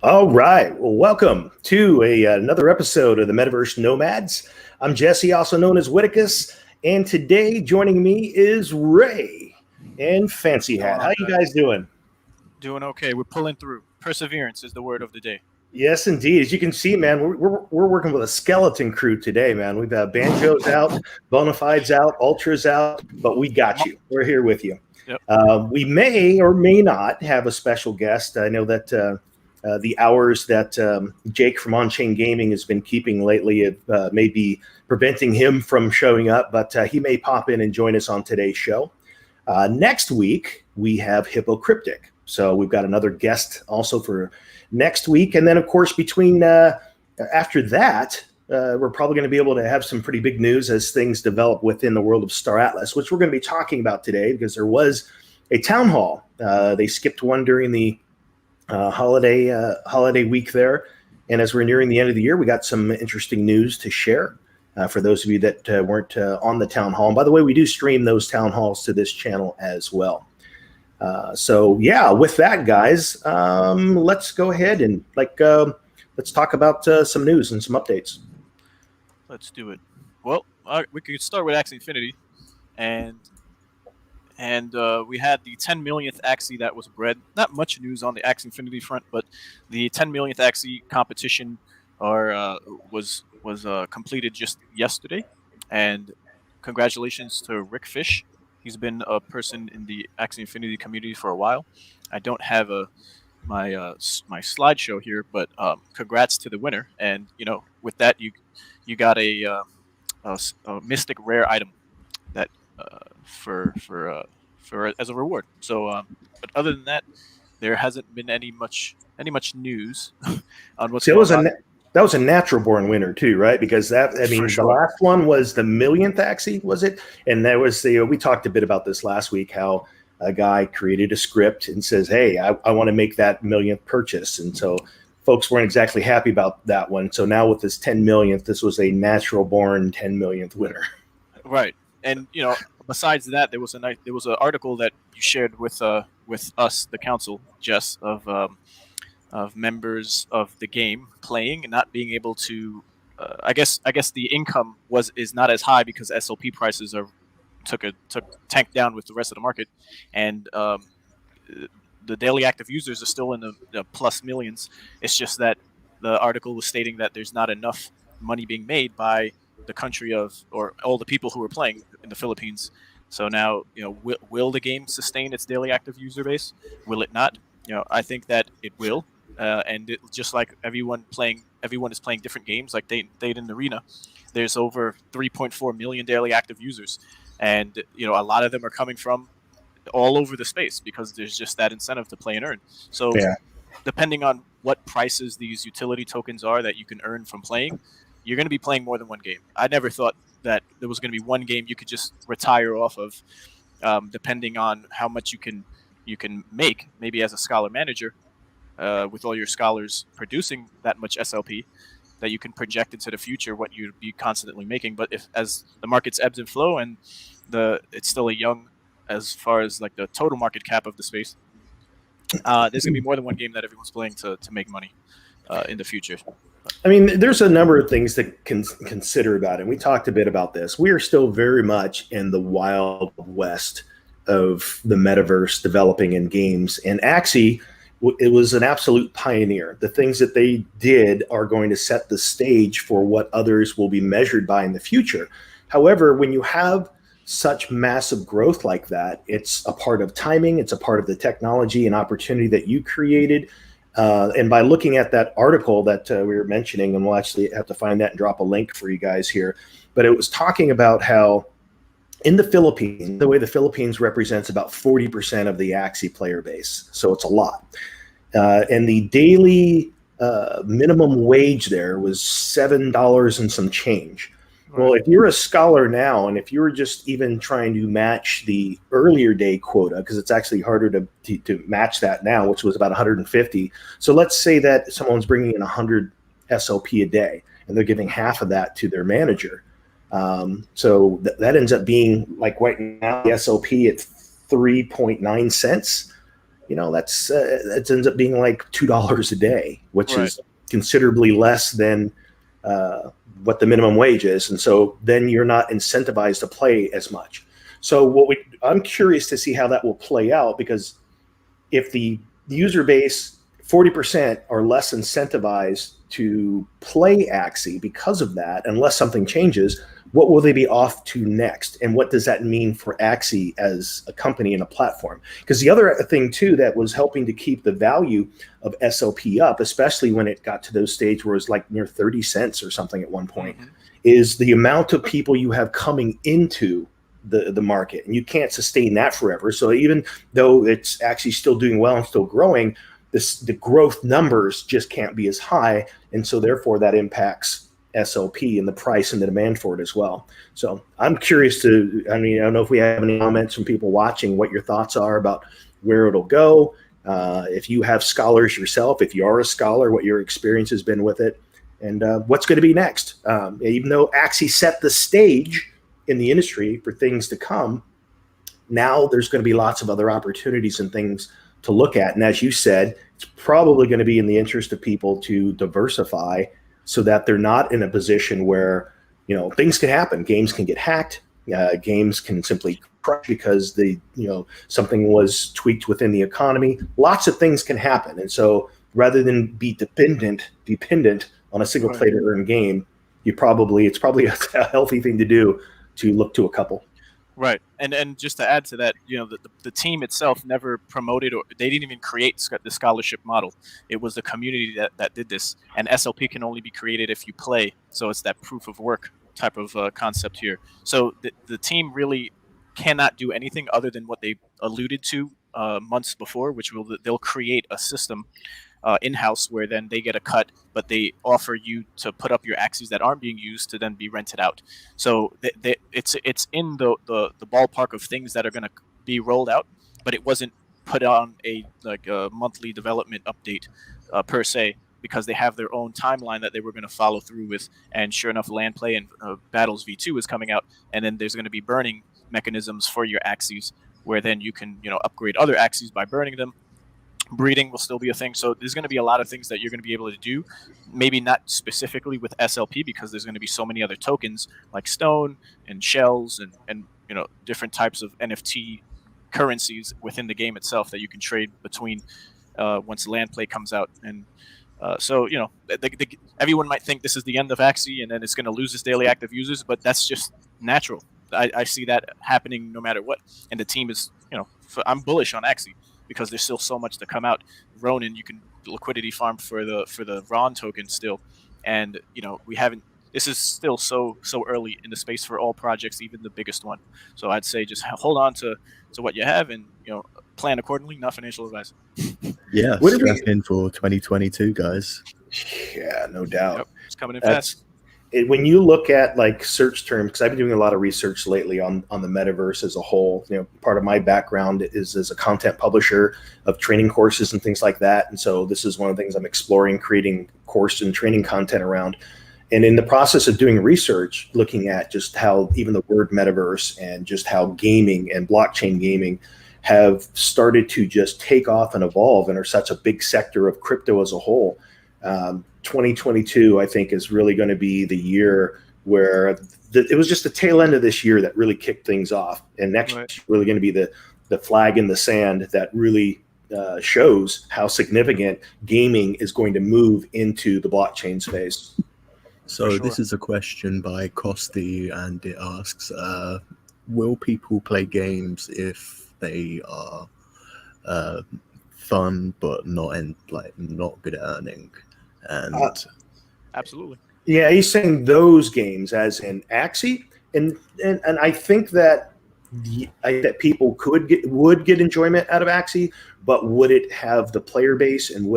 All right. Well, welcome to another episode of the Metaverse Nomads. I'm Jesse, also known as Whitticus, and today joining me is Ray and Fancy Hat. How you guys doing? Doing okay. We're pulling through. Perseverance is the word of the day. Yes, indeed. As you can see, man, we're working with a skeleton crew today, man. We've got Banjo's out, Bonafide's out, Ultra's out, but we got you. We're here with you. Yep. We may or may not have a special guest. I know that the hours that Jake from On-Chain Gaming has been keeping lately may be preventing him from showing up, but he may pop in and join us on today's show. Next week, we have Hypocryptic. So we've got another guest also for next week. And then, of course, between after that, we're probably going to be able to have some pretty big news as things develop within the world of Star Atlas, which we're going to be talking about today because there was a town hall. They skipped one during the holiday week there. And as we're nearing the end of the year, we got some interesting news to share for those of you that weren't on the town hall. And by the way, we do stream those town halls to this channel as well. So yeah, with that, guys, let's go ahead and let's talk about some news and some updates. Let's do it. Well, we could start with Axie Infinity, and we had the 10 millionth Axie that was bred. Not much news on the Axie Infinity front, but the 10 millionth Axie competition was completed just yesterday, and congratulations to Rick Fish. He's been a person in the Axie Infinity community for a while. I don't have my slideshow here, but congrats to the winner. And with that, you got a mystic rare item that for as a reward. So, but other than that, there hasn't been any much news on what's going on. That was a natural born winner too, right? Because the last one was the millionth Axie, was it? And that was we talked a bit about this last week, how a guy created a script and says, hey, I want to make that millionth purchase. And so folks weren't exactly happy about that one. So now with this 10 millionth, this was a natural born 10 millionth winner. Right. And, besides that, there was an article that you shared with us, the council, Jess, of members of the game playing and not being able to. I guess the income is not as high because SLP prices took tank down with the rest of the market, and the daily active users are still in the plus millions. It's just that the article was stating that there's not enough money being made by the country or all the people who are playing in the Philippines. So now, will the game sustain its daily active user base? Will it not? I think that it will. And just like everyone is playing different games, like Dayton Arena, there's over 3.4 million daily active users, and a lot of them are coming from all over the space because there's just that incentive to play and earn. So, depending on what prices these utility tokens are that you can earn from playing, you're going to be playing more than one game. I never thought that there was going to be one game you could just retire off of, depending on how much you can make, maybe as a scholar manager. With all your scholars producing that much SLP, that you can project into the future what you'd be constantly making. But as the markets ebbs and flow and it's still a young, as far as like the total market cap of the space, there's gonna be more than one game that everyone's playing to make money in the future. I mean, there's a number of things to consider about it. And we talked a bit about this. We are still very much in the wild west of the metaverse developing in games, and Axie, it was an absolute pioneer. The things that they did are going to set the stage for what others will be measured by in the future. However, when you have such massive growth like that, it's a part of timing, it's a part of the technology and opportunity that you created. And by looking at that article that we were mentioning, and we'll actually have to find that and drop a link for you guys here, but it was talking about how in the Philippines, the way the Philippines represents about 40% of the Axie player base. So it's a lot. And the daily minimum wage there was $7 and some change. Right. Well, if you're a scholar now, and if you were just even trying to match the earlier day quota, because it's actually harder to match that now, which was about 150. So let's say that someone's bringing in 100 SLP a day, and they're giving half of that to their manager. So that ends up being, like right now, the SLP at 3.9 cents. that's it ends up being like $2 a day, which Right. is considerably less than what the minimum wage is, and so then you're not incentivized to play as much. So I'm curious to see how that will play out, because if the user base 40% are less incentivized to play Axie because of that, unless something changes, what will they be off to next? And what does that mean for Axie as a company and a platform? Because the other thing too that was helping to keep the value of SLP up, especially when it got to those stage where it was like near 30 cents or something at one point, is the amount of people you have coming into the market, and you can't sustain that forever. So even though it's actually still doing well and still growing, the growth numbers just can't be as high, and so therefore that impacts SLP and the price and the demand for it as well. So I'm curious to, I don't know if we have any comments from people watching, what your thoughts are about where it'll go. If you have scholars yourself, if you are a scholar, what your experience has been with it, and what's going to be next. Even though Axie set the stage in the industry for things to come, now there's going to be lots of other opportunities and things to look at. And as you said, it's probably going to be in the interest of people to diversify so that they're not in a position where, things can happen. Games can get hacked. Games can simply crash because something was tweaked within the economy. Lots of things can happen. And so rather than be dependent on a single player earned game, it's probably a healthy thing to do to look to a couple. Right, and just to add to that, the team itself never promoted, or they didn't even create the scholarship model. It was the community that did this, and SLP can only be created if you play. So it's that proof of work type of concept here. So the team really cannot do anything other than what they alluded to months before, which they'll create a system in-house where then they get a cut, but they offer you to put up your Axies that aren't being used to then be rented out. So it's in the ballpark of things that are going to be rolled out, but it wasn't put on a monthly development update per se, because they have their own timeline that they were going to follow through with. And sure enough, Land Play and Battles V2 is coming out, and then there's going to be burning mechanisms for your Axies, where then you can upgrade other Axies by burning them. Breeding will still be a thing. So there's going to be a lot of things that you're going to be able to do, maybe not specifically with SLP, because there's going to be so many other tokens like stone and shells and different types of NFT currencies within the game itself that you can trade between once Land Play comes out. And so everyone might think this is the end of Axie and then it's going to lose its daily active users, but that's just natural. I see that happening no matter what. And the team is, I'm bullish on Axie, because there's still so much to come out. Ronin, you can liquidity farm for the Ron token still, and we haven't. This is still so early in the space for all projects, even the biggest one. So I'd say just hold on to what you have, and plan accordingly. Not financial advice. Yeah, strap in for 2022, guys. Yeah, no doubt. Yep, it's coming in fast. When you look at like search terms, because I've been doing a lot of research lately on the metaverse as a whole. Part of my background is as a content publisher of training courses and things like that, and so this is one of the things I'm exploring, creating course and training content around. And in the process of doing research, looking at just how even the word metaverse and just how gaming and blockchain gaming have started to just take off and evolve and are such a big sector of crypto as a whole. 2022, I think, is really going to be the year where it was just the tail end of this year that really kicked things off. And next year is really going to be the flag in the sand that really shows how significant gaming is going to move into the blockchain space. So this is a question by Costi, and it asks, will people play games if they are fun but not good at earning? And absolutely, yeah, he's saying those games as in Axie, and I think that that people would get enjoyment out of Axie, but would it have the player base? And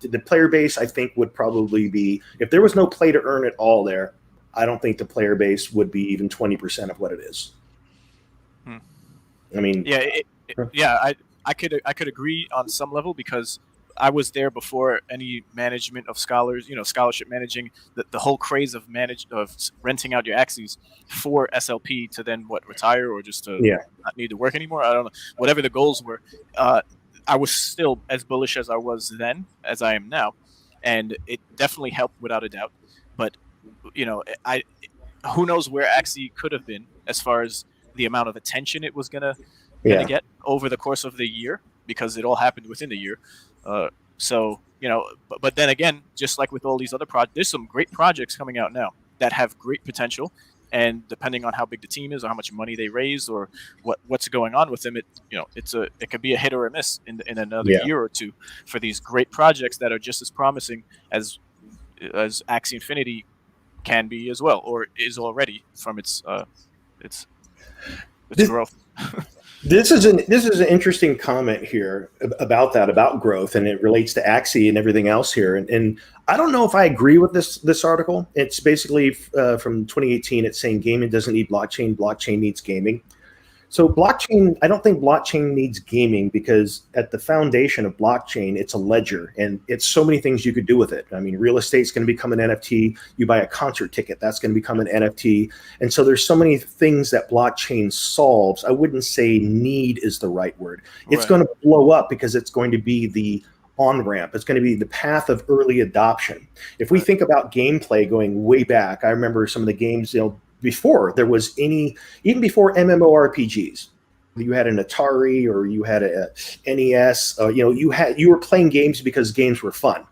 the player base, I think, would probably be, if there was no play to earn at all there, I don't think the player base would be even 20% of what it is. I mean, I could agree on some level, because I was there before any management of scholars, scholarship managing, the whole craze of renting out your Axies for SLP to then retire or just to not need to work anymore. I don't know, whatever the goals were. I was still as bullish as I was then as I am now, and it definitely helped without a doubt. But I who knows where Axie could have been as far as the amount of attention it was gonna Yeah. get over the course of the year, because it all happened within the year. So but then again, just like with all these other projects, there's some great projects coming out now that have great potential, and depending on how big the team is or how much money they raise or what's going on with them, it could be a hit or a miss in another Yeah. year or two for these great projects that are just as promising as Axie Infinity can be as well, or is already from its This, growth. this is an interesting comment here about growth, and it relates to Axie and everything else here. And I don't know if I agree with this article. It's basically from 2018. It's saying gaming doesn't need blockchain. Blockchain needs gaming. So blockchain, I don't think blockchain needs gaming, because at the foundation of blockchain, it's a ledger, and it's so many things you could do with it. I mean, real estate's going to become an NFT. You buy a concert ticket, that's going to become an NFT. And so there's so many things that blockchain solves. I wouldn't say need is the right word. It's going to blow up because it's going to be the on-ramp. It's going to be the path of early adoption. If we think about gameplay going way back, I remember some of the games, before there was even before MMORPGs, you had an Atari or you had a NES, you were playing games because games were fun.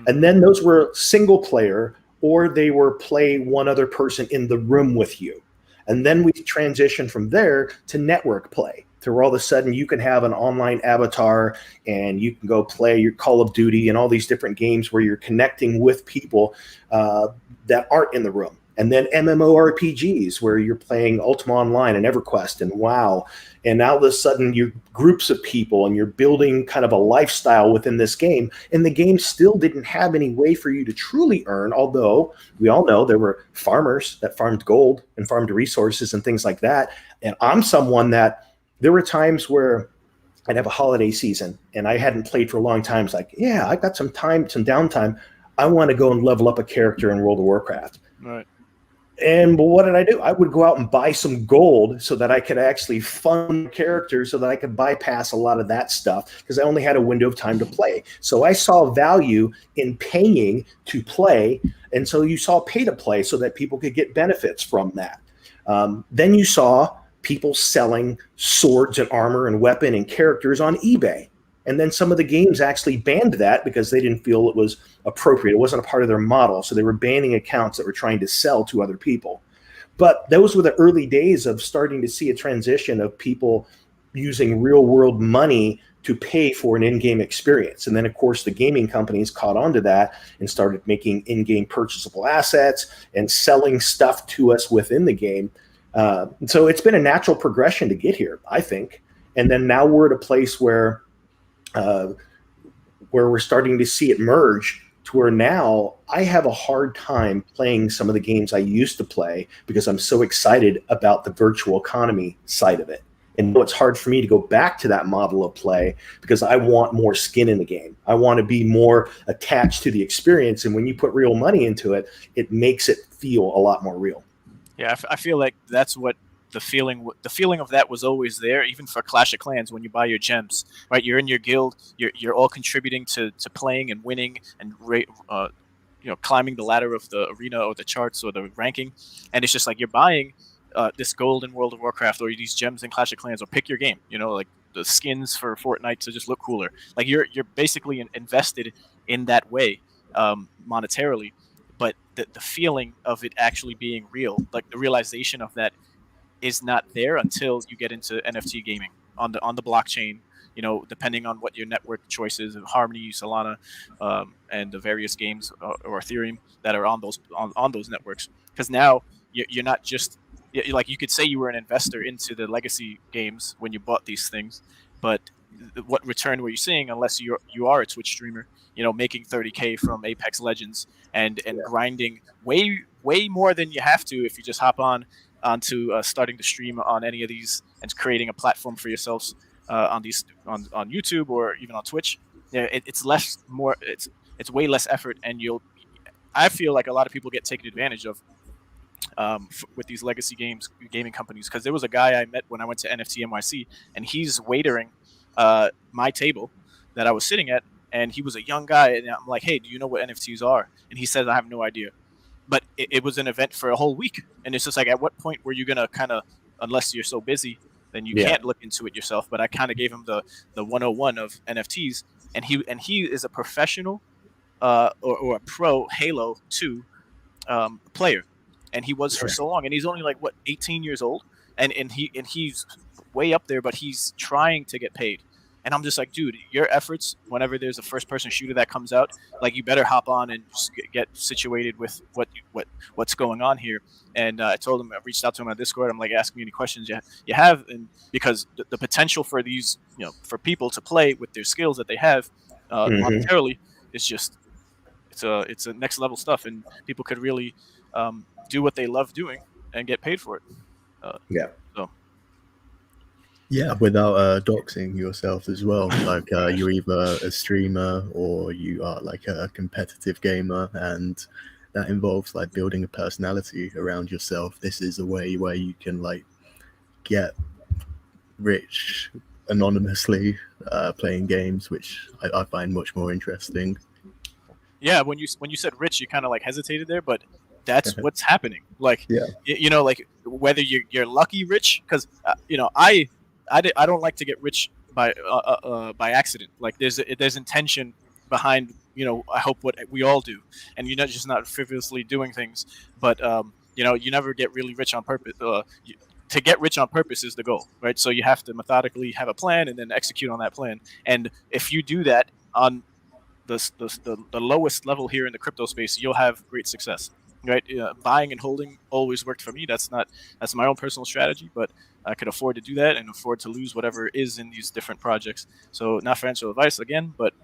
And then those were single player, or they were play one other person in the room with you. And then we transitioned from there to network play, to where all of a sudden you can have an online avatar and you can go play your Call of Duty and all these different games where you're connecting with people that aren't in the room. And then MMORPGs, where you're playing Ultima Online and EverQuest and WoW. And now all of a sudden you're groups of people and you're building kind of a lifestyle within this game. And the game still didn't have any way for you to truly earn, although we all know there were farmers that farmed gold and farmed resources and things like that. And I'm someone that there were times where I'd have a holiday season and I hadn't played for a long time. It's like, yeah, I got some time, some downtime. I want to go and level up a character in World of Warcraft. Right. And what did I do? I would go out and buy some gold so that I could actually fund characters, so that I could bypass a lot of that stuff, because I only had a window of time to play. So I saw value in paying to play. And so you saw pay to play so that people could get benefits from that. Then you saw people selling swords and armor and weapon and characters on eBay. And then some of the games actually banned that because they didn't feel it was appropriate. It wasn't a part of their model. So they were banning accounts that were trying to sell to other people. But those were the early days of starting to see a transition of people using real world money to pay for an in-game experience. And then, of course, the gaming companies caught on to that and started making in-game purchasable assets and selling stuff to us within the game. So it's been a natural progression to get here, I think. And then now we're at a place where we're starting to see it merge to where now I have a hard time playing some of the games I used to play because I'm so excited about the virtual economy side of it. And it's hard for me to go back to that model of play because I want more skin in the game. I want to be more attached to the experience. And when you put real money into it, it makes it feel a lot more real. Yeah, I feel like that's what the feeling of that was always there, even for Clash of Clans. When you buy your gems, right, you're in your guild, you're all contributing to playing and winning and climbing the ladder of the arena or the charts or the ranking. And it's just like you're buying this gold in World of Warcraft or these gems in Clash of Clans, or pick your game, like the skins for Fortnite to just look cooler. Like you're basically invested in that way monetarily. But the feeling of it actually being real, like the realization of that, is not there until you get into NFT gaming on the blockchain. Depending on what your network choices, Harmony, Solana, and the various games or Ethereum that are on those networks. Because now you're not just like, you could say you were an investor into the legacy games when you bought these things, but what return were you seeing unless you are a Twitch streamer, making 30K from Apex Legends and grinding way more than you have to if you just hop onto starting to stream on any of these and creating a platform for yourselves on YouTube or even on Twitch. It's way less effort, and I feel like a lot of people get taken advantage of with these legacy gaming companies, because there was a guy I met when I went to NFT NYC, and he's waitering my table that I was sitting at, and he was a young guy, and I'm like, hey, do you know what NFTs are? And he says, I have no idea. But it was an event for a whole week, and it's just like, at what point were you gonna kind of, unless you're so busy, then you can't look into it yourself. But I kind of gave him the 101 of NFTs, and he is a professional or a pro Halo 2 player, and he was for so long, and he's only like 18 years old, and he's way up there, but he's trying to get paid. And I'm just like, dude, your efforts, whenever there's a first person shooter that comes out, like, you better hop on and just get situated with what's going on here. And I told him, I reached out to him on Discord. I'm like, ask me any questions you have, and because the potential for these, for people to play with their skills that they have monetarily is just, it's a next level stuff, and people could really do what they love doing and get paid for it. Yeah, without doxing yourself as well. Like you're either a streamer or you are like a competitive gamer, and that involves like building a personality around yourself. This is a way where you can like get rich anonymously playing games, which I find much more interesting. Yeah, when you said rich, you kind of like hesitated there, but that's what's happening. Like, like whether you're lucky rich, because I don't like to get rich by accident. Like, there's intention behind, I hope what we all do, and you're not frivolously doing things, but you never get really rich on purpose. To get rich on purpose is the goal, right? So you have to methodically have a plan and then execute on that plan. And if you do that on the lowest level here in the crypto space, you'll have great success, right? Buying and holding always worked for me. That's my own personal strategy, but I could afford to do that and afford to lose whatever is in these different projects. So, not financial advice again, but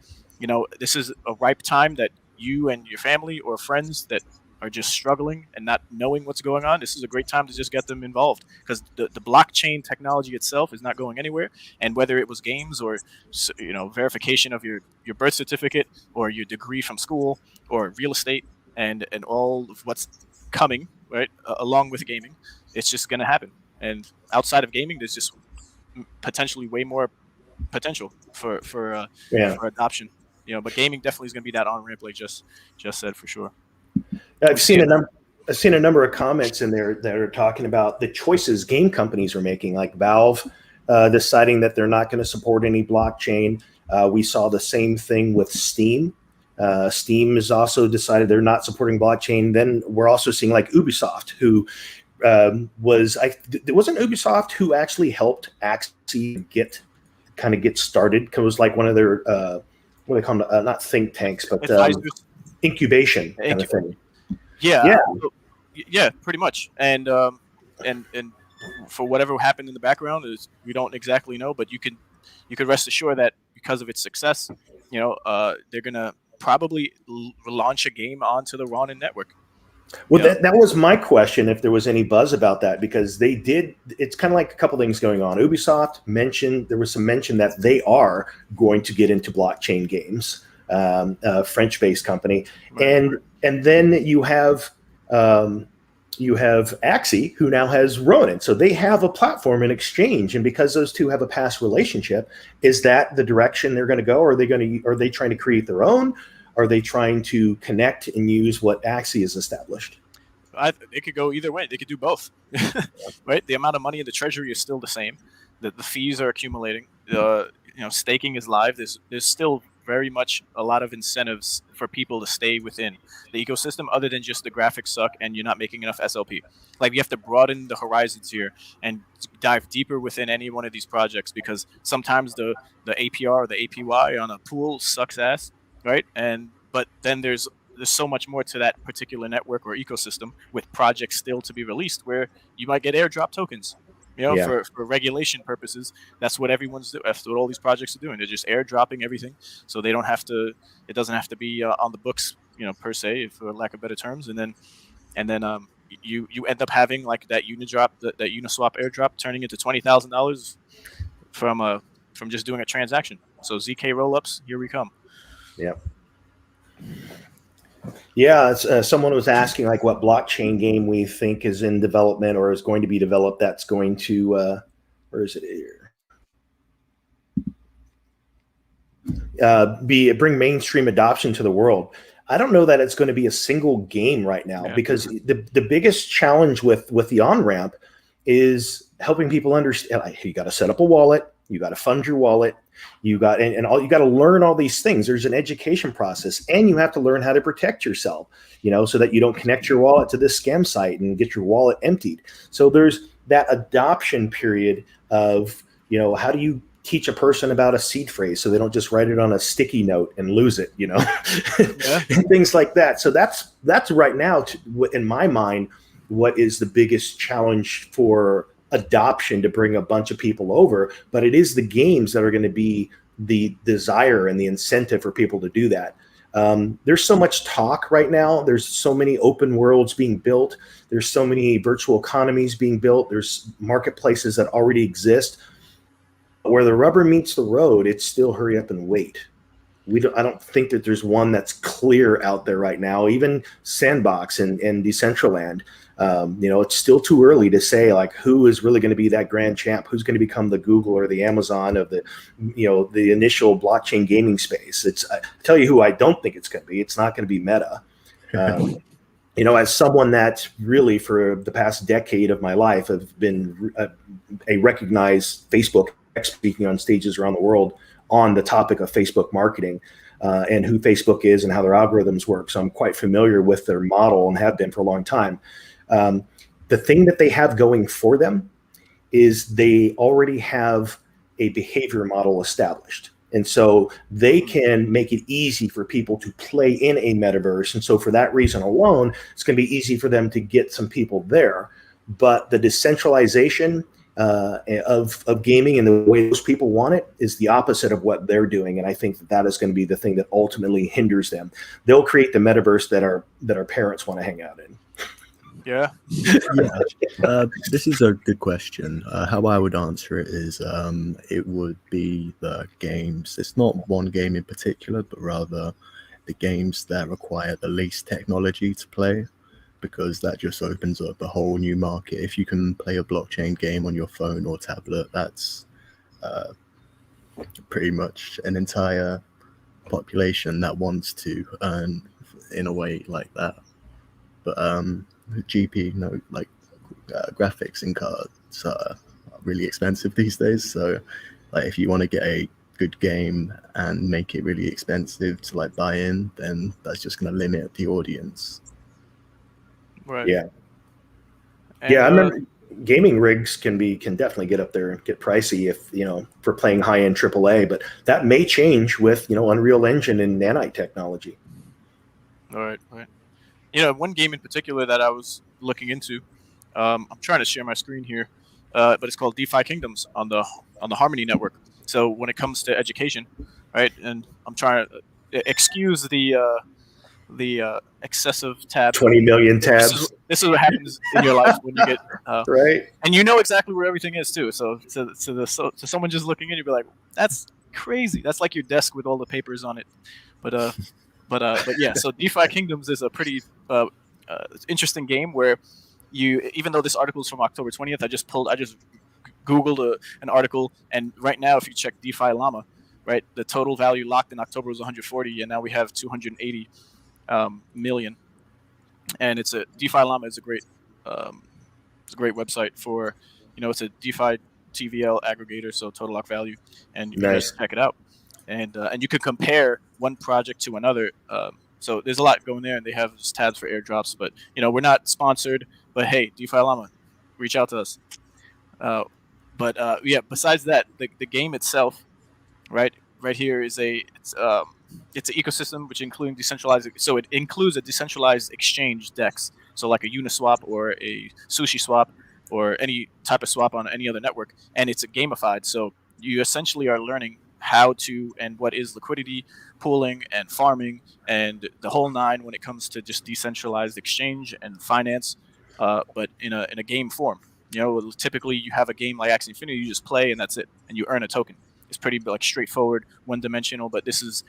this is a ripe time that you and your family or friends that are just struggling and not knowing what's going on, this is a great time to just get them involved, because the blockchain technology itself is not going anywhere. And whether it was games or verification of your birth certificate or your degree from school or real estate and all of what's coming, right, along with gaming, it's just going to happen. And outside of gaming, there's just potentially way more potential for adoption. But gaming definitely is going to be that on ramp, like just said, for sure. I've seen a number of comments in there that are talking about the choices game companies are making, like Valve deciding that they're not going to support any blockchain. We saw the same thing with Steam. Steam has also decided they're not supporting blockchain. Then we're also seeing like Ubisoft, who it wasn't Ubisoft who actually helped Axie get started, because it was like one of their what do they call them? Not think tanks, but incubation kind of thing. Yeah, pretty much. And for whatever happened in the background, is we don't exactly know, but you could rest assured that because of its success, they're gonna probably launch a game onto the Ronin network. Well, that was my question, if there was any buzz about that, because they did. It's kind of like a couple things going on. Ubisoft there was some mention that they are going to get into blockchain games, a French-based company, right. And then you have Axie, who now has Ronin, so they have a platform in exchange. And because those two have a past relationship, is that the direction they're going to go? Are they trying to create their own? Are they trying to connect and use what Axie has established? It could go either way. They could do both, right? The amount of money in the treasury is still the same. The fees are accumulating. Staking is live. There's still very much a lot of incentives for people to stay within the ecosystem, other than just the graphics suck and you're not making enough SLP. Like, you have to broaden the horizons here and dive deeper within any one of these projects, because sometimes the APR or the APY on a pool sucks ass. Right, but then there's so much more to that particular network or ecosystem, with projects still to be released, where you might get airdrop tokens. For regulation purposes, that's what everyone's doing. That's what all these projects are doing. They're just airdropping everything, so they don't have to. It doesn't have to be on the books, per se, for lack of better terms. And then you end up having like that Unidrop, that Uniswap airdrop, turning into $20,000 from just doing a transaction. So ZK rollups, here we come. Yeah. Someone was asking like what blockchain game we think is in development or is going to be developed. That's going to where is it here? bring mainstream adoption to the world. I don't know that it's going to be a single game right now, because the biggest challenge with the on ramp is helping people understand. You got to set up a wallet, you got to fund your wallet, you got to learn all these things. There's an education process, and you have to learn how to protect yourself, so that you don't connect your wallet to this scam site and get your wallet emptied. So there's that adoption period of, how do you teach a person about a seed phrase so they don't just write it on a sticky note and lose it, and things like that. So that's right now, in my mind, what is the biggest challenge for adoption, to bring a bunch of people over. But it is the games that are going to be the desire and the incentive for people to do that. There's so much talk right now. There's so many open worlds being built. There's so many virtual economies being built. There's marketplaces that already exist. Where the rubber meets the road, it's still hurry up and wait. I don't think that there's one that's clear out there right now. Even Sandbox and Decentraland, it's still too early to say like who is really going to be that grand champ, who's going to become the Google or the Amazon of the initial blockchain gaming space. I tell you who I don't think it's going to be. It's not going to be Meta. As someone that really for the past decade of my life have been a recognized Facebook speaking on stages around the world on the topic of Facebook marketing and who Facebook is and how their algorithms work. So I'm quite familiar with their model and have been for a long time. The thing that they have going for them is they already have a behavior model established. And so they can make it easy for people to play in a metaverse. And so for that reason alone, it's going to be easy for them to get some people there. But the decentralization of gaming and the way those people want it is the opposite of what they're doing. And I think that is going to be the thing that ultimately hinders them. They'll create the metaverse that our parents want to hang out in. Yeah. This is a good question. How I would answer it is it would be the games. It's not one game in particular, but rather the games that require the least technology to play, because that just opens up a whole new market. If you can play a blockchain game on your phone or tablet, that's pretty much an entire population that wants to earn in a way like that. But graphics and cards are really expensive these days. So like if you want to get a good game and make it really expensive to like buy in, then that's just going to limit the audience. Right. Yeah. And, I remember gaming rigs can definitely get up there and get pricey if, for playing high end AAA, but that may change with, Unreal Engine and nanite technology. All right. One game in particular that I was looking into, I'm trying to share my screen here, but it's called DeFi Kingdoms on the Harmony network. So when it comes to education, right, and I'm trying to excuse the excessive tab. 20 million tabs. This is what happens in your life when you get right, and you know exactly where everything is too. So to someone just looking in, you'd be like, "That's crazy. That's like your desk with all the papers on it." But yeah. So DeFi Kingdoms is a pretty interesting game where even though this article is from October 20th, I just Googled an article, and right now, if you check DeFi Llama, right, the total value locked in October was 140, and now we have 280 million. And DeFi Llama is a great website for, it's a DeFi TVL aggregator, so total lock value, and you can just check it out, and you can compare one project to another. So there's a lot going there, and they have just tabs for airdrops. But we're not sponsored, but hey, DeFi Llama, reach out to us. Yeah. Besides that, the game itself, right here is it's an ecosystem which includes decentralized. So it includes a decentralized exchange DEX. So like a Uniswap or a Sushi Swap or any type of swap on any other network, and it's gamified. So you essentially are learning how to and what is liquidity pooling and farming and the whole nine when it comes to just decentralized exchange and finance, but in a game form. Typically you have a game like Axie Infinity, you just play and that's it, and you earn a token. It's pretty like straightforward, one-dimensional, but this is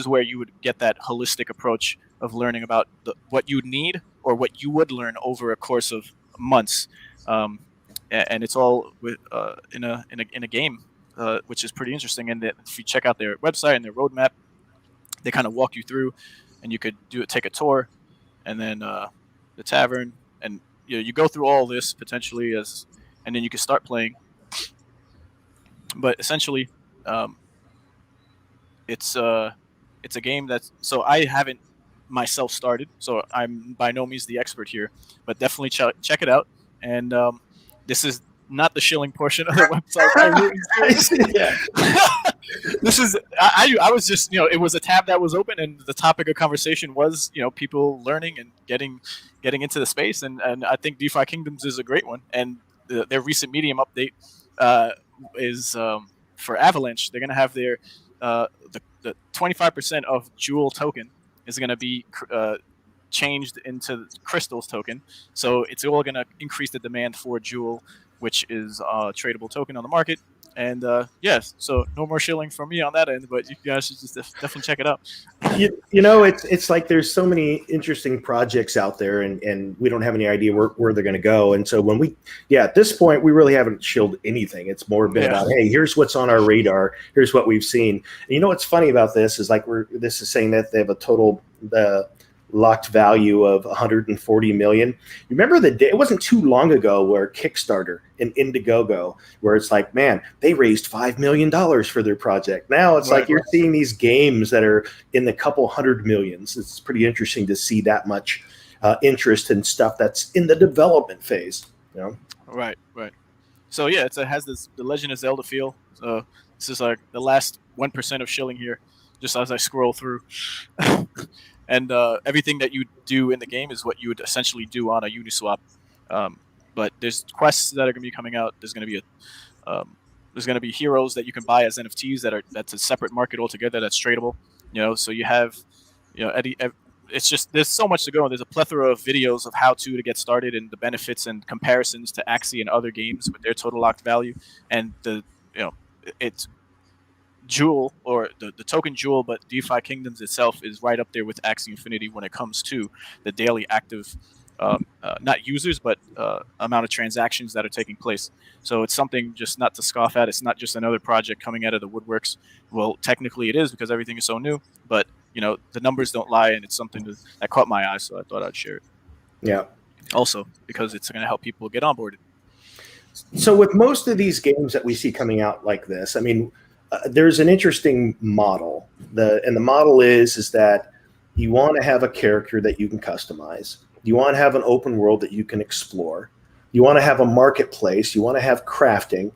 where you would get that holistic approach of learning about what you need or what you would learn over a course of months, and it's all with in a game which is pretty interesting. And if you check out their website and their roadmap, they kind of walk you through, and you could take a tour, and then the tavern, and you go through all this potentially and then you can start playing. But essentially, um, it's it's a game that's, so I haven't myself started, so I'm by no means the expert here, but definitely check it out. And this is not the shilling portion of the website by any stretch. Yeah. This is I was just, it was a tab that was open, and the topic of conversation was, people learning and getting into the space, and I think DeFi Kingdoms is a great one. And their recent Medium update is for Avalanche. They're gonna have their the 25% of Jewel token is gonna be changed into Crystals token, so it's all gonna increase the demand for Jewel, which is a tradable token on the market. And yes, so no more shilling from me on that end, but you guys should just definitely check it out. It's like there's so many interesting projects out there, and we don't have any idea where they're going to go. And so at this point, we really haven't shilled anything. It's more been about, hey, here's what's on our radar. Here's what we've seen. And what's funny about this is this is saying that they have a total locked value of 140 million. You remember the day, it wasn't too long ago, where Kickstarter and Indiegogo, where it's like, man, they raised $5 million for their project. Now it's like you're seeing these games that are in the couple hundred millions. It's pretty interesting to see that much interest in stuff that's in the development phase. Right. So yeah, it has the Legend of Zelda feel. So this is like the last 1% of shilling here, just as I scroll through. And everything that you do in the game is what you would essentially do on a Uniswap. But there's quests that are going to be coming out. There's going to be heroes that you can buy as NFTs that's a separate market altogether that's tradable. So you have, it's just, there's so much to go. There's a plethora of videos of how to get started, and the benefits and comparisons to Axie and other games with their total locked value, and it's Jewel, or the token Jewel, but DeFi Kingdoms itself is right up there with Axie Infinity when it comes to the daily active, not users, but amount of transactions that are taking place. So it's something just not to scoff at. It's not just another project coming out of the woodworks. Well, technically it is, because everything is so new, but the numbers don't lie, and it's something that caught my eye, so I thought I'd share it. Yeah. Also, because it's going to help people get onboarded. So with most of these games that we see coming out like this, I mean, there's an interesting model. The model is that you want to have a character that you can customize. You want to have an open world that you can explore. You want to have a marketplace. You want to have crafting.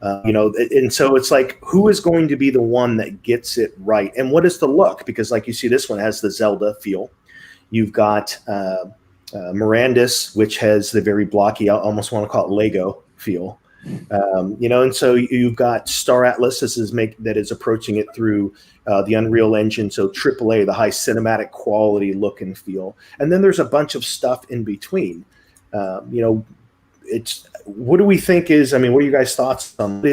And so it's like, who is going to be the one that gets it right? And what is the look? Because like you see, this one has the Zelda feel. You've got Mirandus, which has the very blocky, I almost want to call it Lego feel. And so you've got Star Atlas that is approaching it through the Unreal Engine, so AAA, the high cinematic quality look and feel. And then there's a bunch of stuff in between. What do we think is? I mean, what are you guys' thoughts on?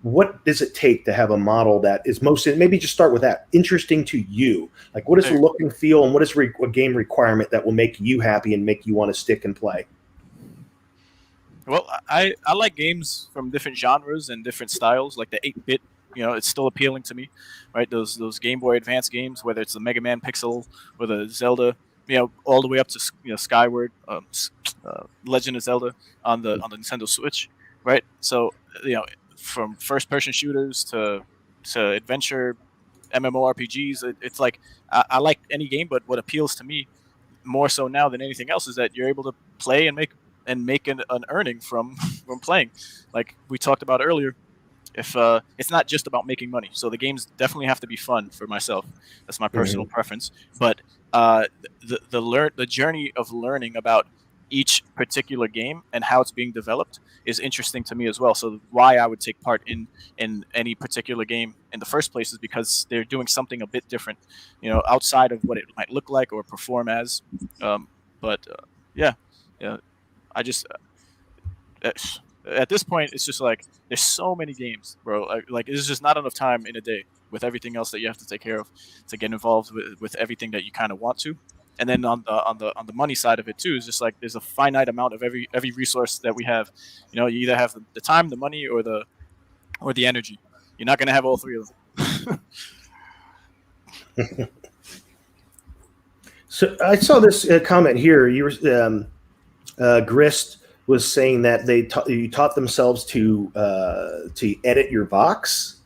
What does it take to have a model that is maybe just start with that, interesting to you? Like, what is the look and feel, and what is a game requirement that will make you happy and make you want to stick and play? Well, I like games from different genres and different styles, like the 8-bit. It's still appealing to me, right? Those Game Boy Advance games, whether it's the Mega Man Pixel or the Zelda, all the way up to Skyward, Legend of Zelda on the Nintendo Switch, right? So from first-person shooters to adventure MMORPGs, it's like I like any game, but what appeals to me more so now than anything else is that you're able to play and make an earning from playing. Like we talked about earlier, if it's not just about making money. So the games definitely have to be fun for myself. That's my personal preference. But the journey of learning about each particular game and how it's being developed is interesting to me as well. So why I would take part in any particular game in the first place is because they're doing something a bit different, outside of what it might look like or perform as. I just at this point, it's just like there's so many games, bro. Like there's just not enough time in a day with everything else that you have to take care of to get involved with everything that you kind of want to. And then on the money side of it too, is just like there's a finite amount of every resource that we have. You either have the time, the money, or the or the energy. You're not going to have all three of them. So I saw this comment here. You were Grist was saying that you taught themselves to edit your box,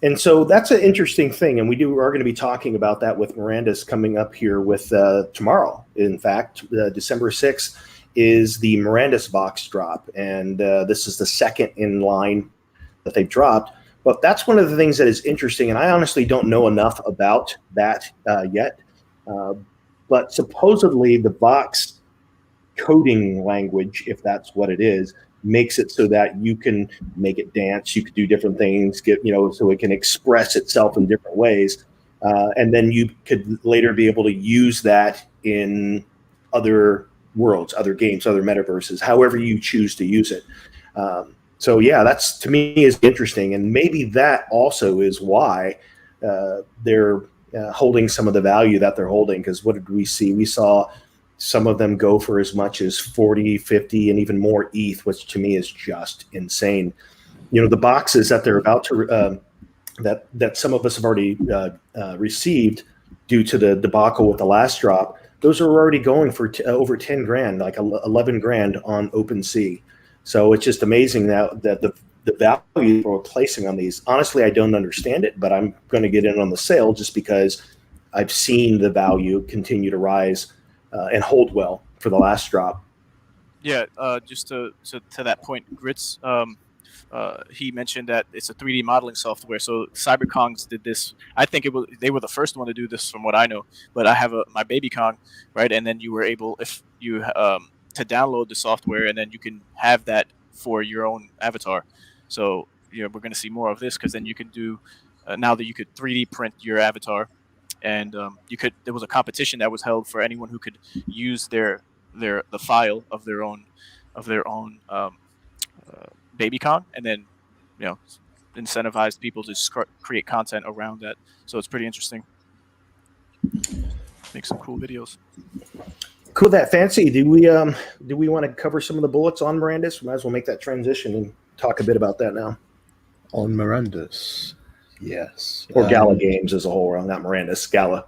and so that's an interesting thing. And we are going to be talking about that with Miranda's coming up here with tomorrow. In fact, December 6th is the Miranda's box drop, and this is the second in line that they've dropped. But that's one of the things that is interesting, and I honestly don't know enough about that yet. But supposedly the box coding language, if that's what it is, makes it so that you can make it dance. You could do different things, so it can express itself in different ways. And then you could later be able to use that in other worlds, other games, other metaverses, however you choose to use it. So yeah, that's, to me, is interesting. And maybe that also is why they're holding some of the value that they're holding, because what did we see? We saw some of them go for as much as 40, 50, and even more ETH, which to me is just insane. The boxes that they're about to that some of us have already received due to the debacle with the last drop, those are already going for over 10 grand, like 11 grand on OpenSea. So it's just amazing that the value we're placing on these. Honestly, I don't understand it, but I'm going to get in on the sale just because I've seen the value continue to rise and hold well for the last drop. Yeah, just to that point, Grits, he mentioned that it's a 3D modeling software. So CyberKongs did this. I think they were the first one to do this, from what I know. But I have my baby Kong, right? And then you were able, if you to download the software, and then you can have that for your own avatar. So we're going to see more of this, because then you can do now that you could 3D print your avatar, and there was a competition that was held for anyone who could use the file of their own baby Kong, and then incentivize people to create content around that. So it's pretty interesting. Make some cool videos. Cool. That fancy. Do we want to cover some of the bullets on Miranda's? We might as well make that transition and talk a bit about that now. On Miranda's, yes. Or Gala Games as a whole, not Miranda's, Gala.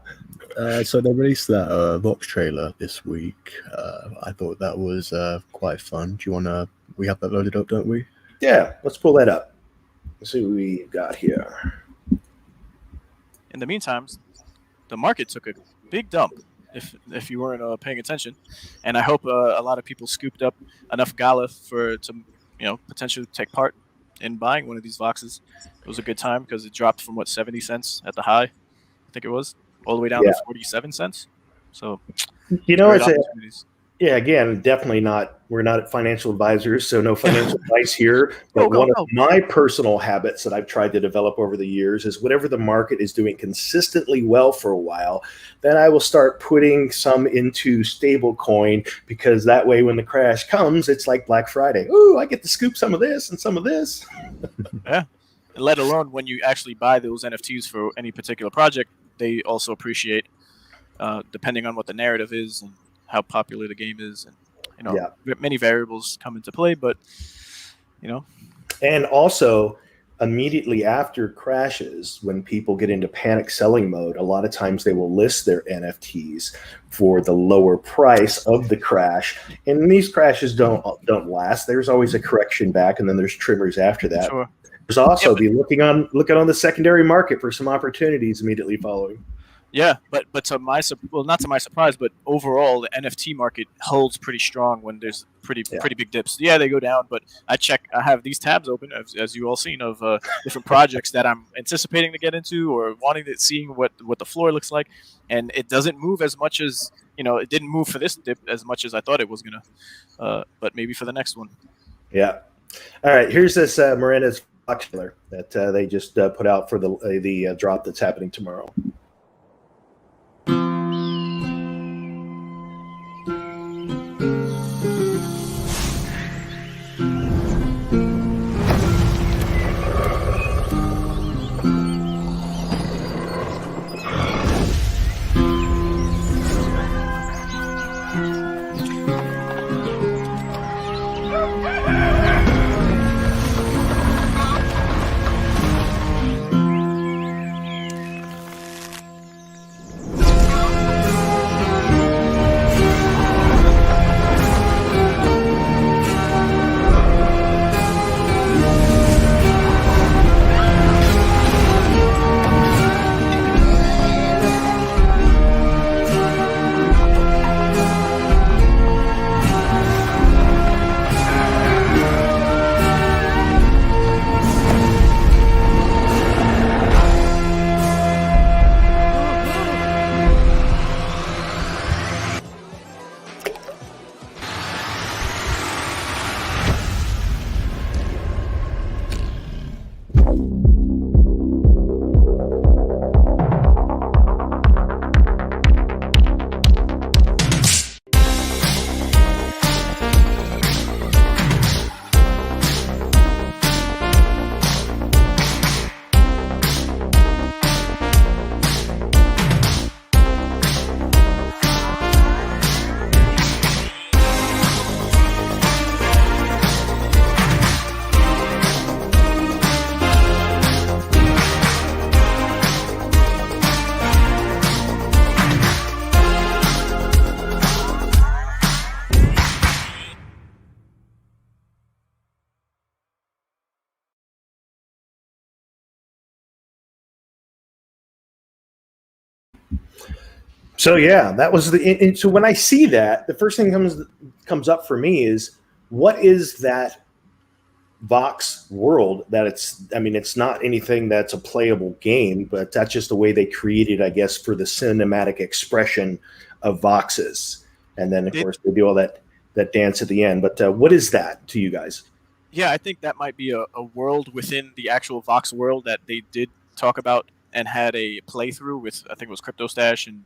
So they released that Vox trailer this week. I thought that was quite fun. Do you want to? We have that loaded up, don't we? Yeah, let's pull that up. Let's see what we got here. In the meantime, the market took a big dump. If you weren't paying attention, and I hope a lot of people scooped up enough Gala to potentially take part in buying one of these boxes. It was a good time because it dropped from 70 cents at the high, I think it was, all the way down to 47 cents. So again, definitely not. We're not financial advisors, so no financial advice here. But one of my personal habits that I've tried to develop over the years is whatever the market is doing consistently well for a while, then I will start putting some into stable coin, because that way when the crash comes, it's like Black Friday. Ooh, I get to scoop some of this and some of this. Yeah. And let alone when you actually buy those NFTs for any particular project, they also appreciate, depending on what the narrative is and how popular the game is, and many variables come into play, but and also immediately after crashes, when people get into panic selling mode, a lot of times they will list their NFTs for the lower price of the crash, and these crashes don't last. There's always a correction back, and then there's trimmers after that. Sure. There's also be looking on the secondary market for some opportunities immediately following. Yeah, but not to my surprise, but overall the NFT market holds pretty strong when there's pretty big dips. Yeah, they go down, but I have these tabs open, as you all seen, of different projects that I'm anticipating to get into or seeing what the floor looks like, and it doesn't move as much as it didn't move for this dip as much as I thought it was gonna, but maybe for the next one. Yeah. All right. Here's this Miranda's Fox trailer that they just put out for the drop that's happening tomorrow. So yeah, that was and so when I see that, the first thing comes up for me is, what is that Vox world? That it's not anything that's a playable game, but that's just the way they created, I guess, for the cinematic expression of Voxes. And then of course they do all that dance at the end. But what is that to you guys? Yeah, I think that might be a world within the actual Vox world that they did talk about and had a playthrough with. I think it was Crypto Stash and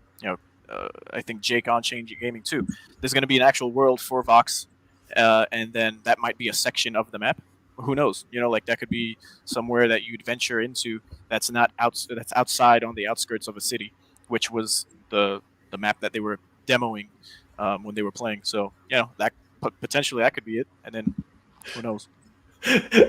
I think Jake on Chain Gaming too. There's going to be an actual world for Vox, and then that might be a section of the map. Who knows? Like that could be somewhere that you'd venture into that's not that's outside on the outskirts of a city, which was the map that they were demoing when they were playing. So that potentially that could be it, and then who knows?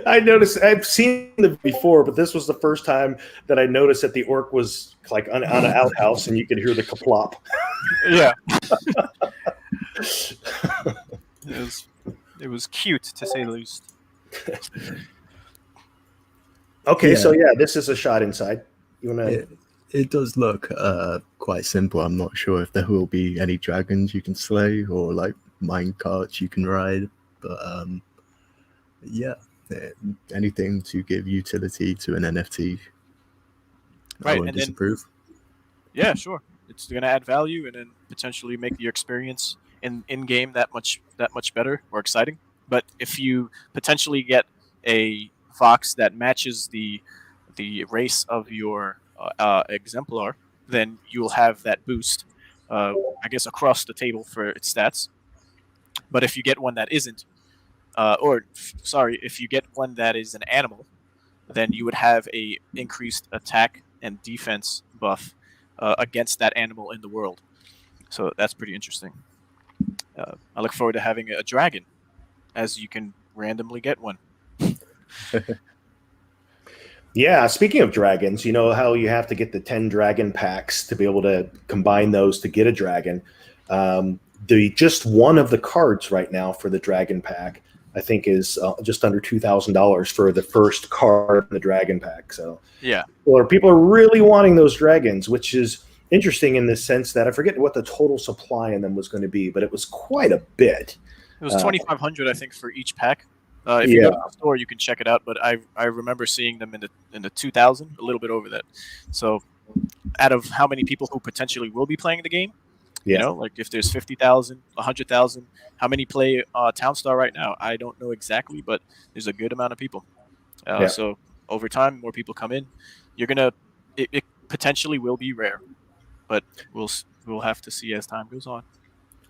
I noticed. I've seen them before, but this was the first time that I noticed that the orc was like on an outhouse, and you could hear the kaplop. Yeah, it was cute to say the least. Okay, Yeah. so yeah, this is a shot inside. You want to? It does look quite simple. I'm not sure if there will be any dragons you can slay or like mine carts you can ride, but yeah, anything to give utility to an NFT, Right, I won't and then disapprove. yeah, sure, it's going to add value and then potentially make your experience in game that much better or exciting. But if you potentially get a Vox that matches the race of your exemplar, then you'll have that boost, I guess, across the table for its stats. But if you get one that isn't, if you get one that is an animal, then you would have a increased attack and defense buff against that animal in the world. So that's pretty interesting. I look forward to having a dragon, as you can randomly get one. Yeah, speaking of dragons, you know how you have to get the 10 dragon packs to be able to combine those to get a dragon. Just one of the cards right now for the dragon pack, I think, is just under $2,000 for the first card in the dragon pack. So yeah, people are really wanting those dragons, which is interesting in the sense that I forget what the total supply in them was going to be, but it was quite a bit. It was 2,500, I think, for each pack. If you go to the store, you can check it out. But I remember seeing them in the 2,000, a little bit over that. So, out of how many people who potentially will be playing the game, like if there's 50,000, 100,000, how many play Townstar right now? I don't know exactly, but there's a good amount of people. So over time, more people come in. It potentially will be rare, but we'll have to see as time goes on.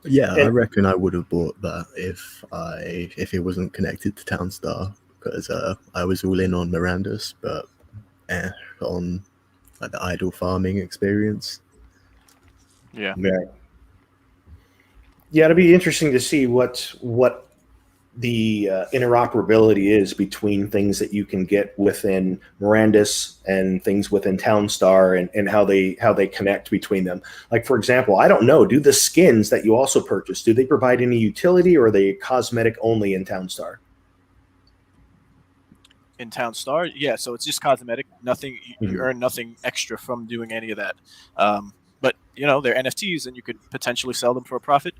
Yeah, I reckon I would have bought that if it wasn't connected to Townstar, because I was all in on Miranda's, but on like the idle farming experience. Yeah. It'll be interesting to see what the interoperability is between things that you can get within Miranda's and things within Townstar, and how they connect between them. Like, for example, I don't know, do the skins that you also purchase, do they provide any utility, or are they cosmetic only in Townstar? In Townstar, yeah, so it's just cosmetic. Nothing, you earn nothing extra from doing any of that. But they're NFTs, and you could potentially sell them for a profit.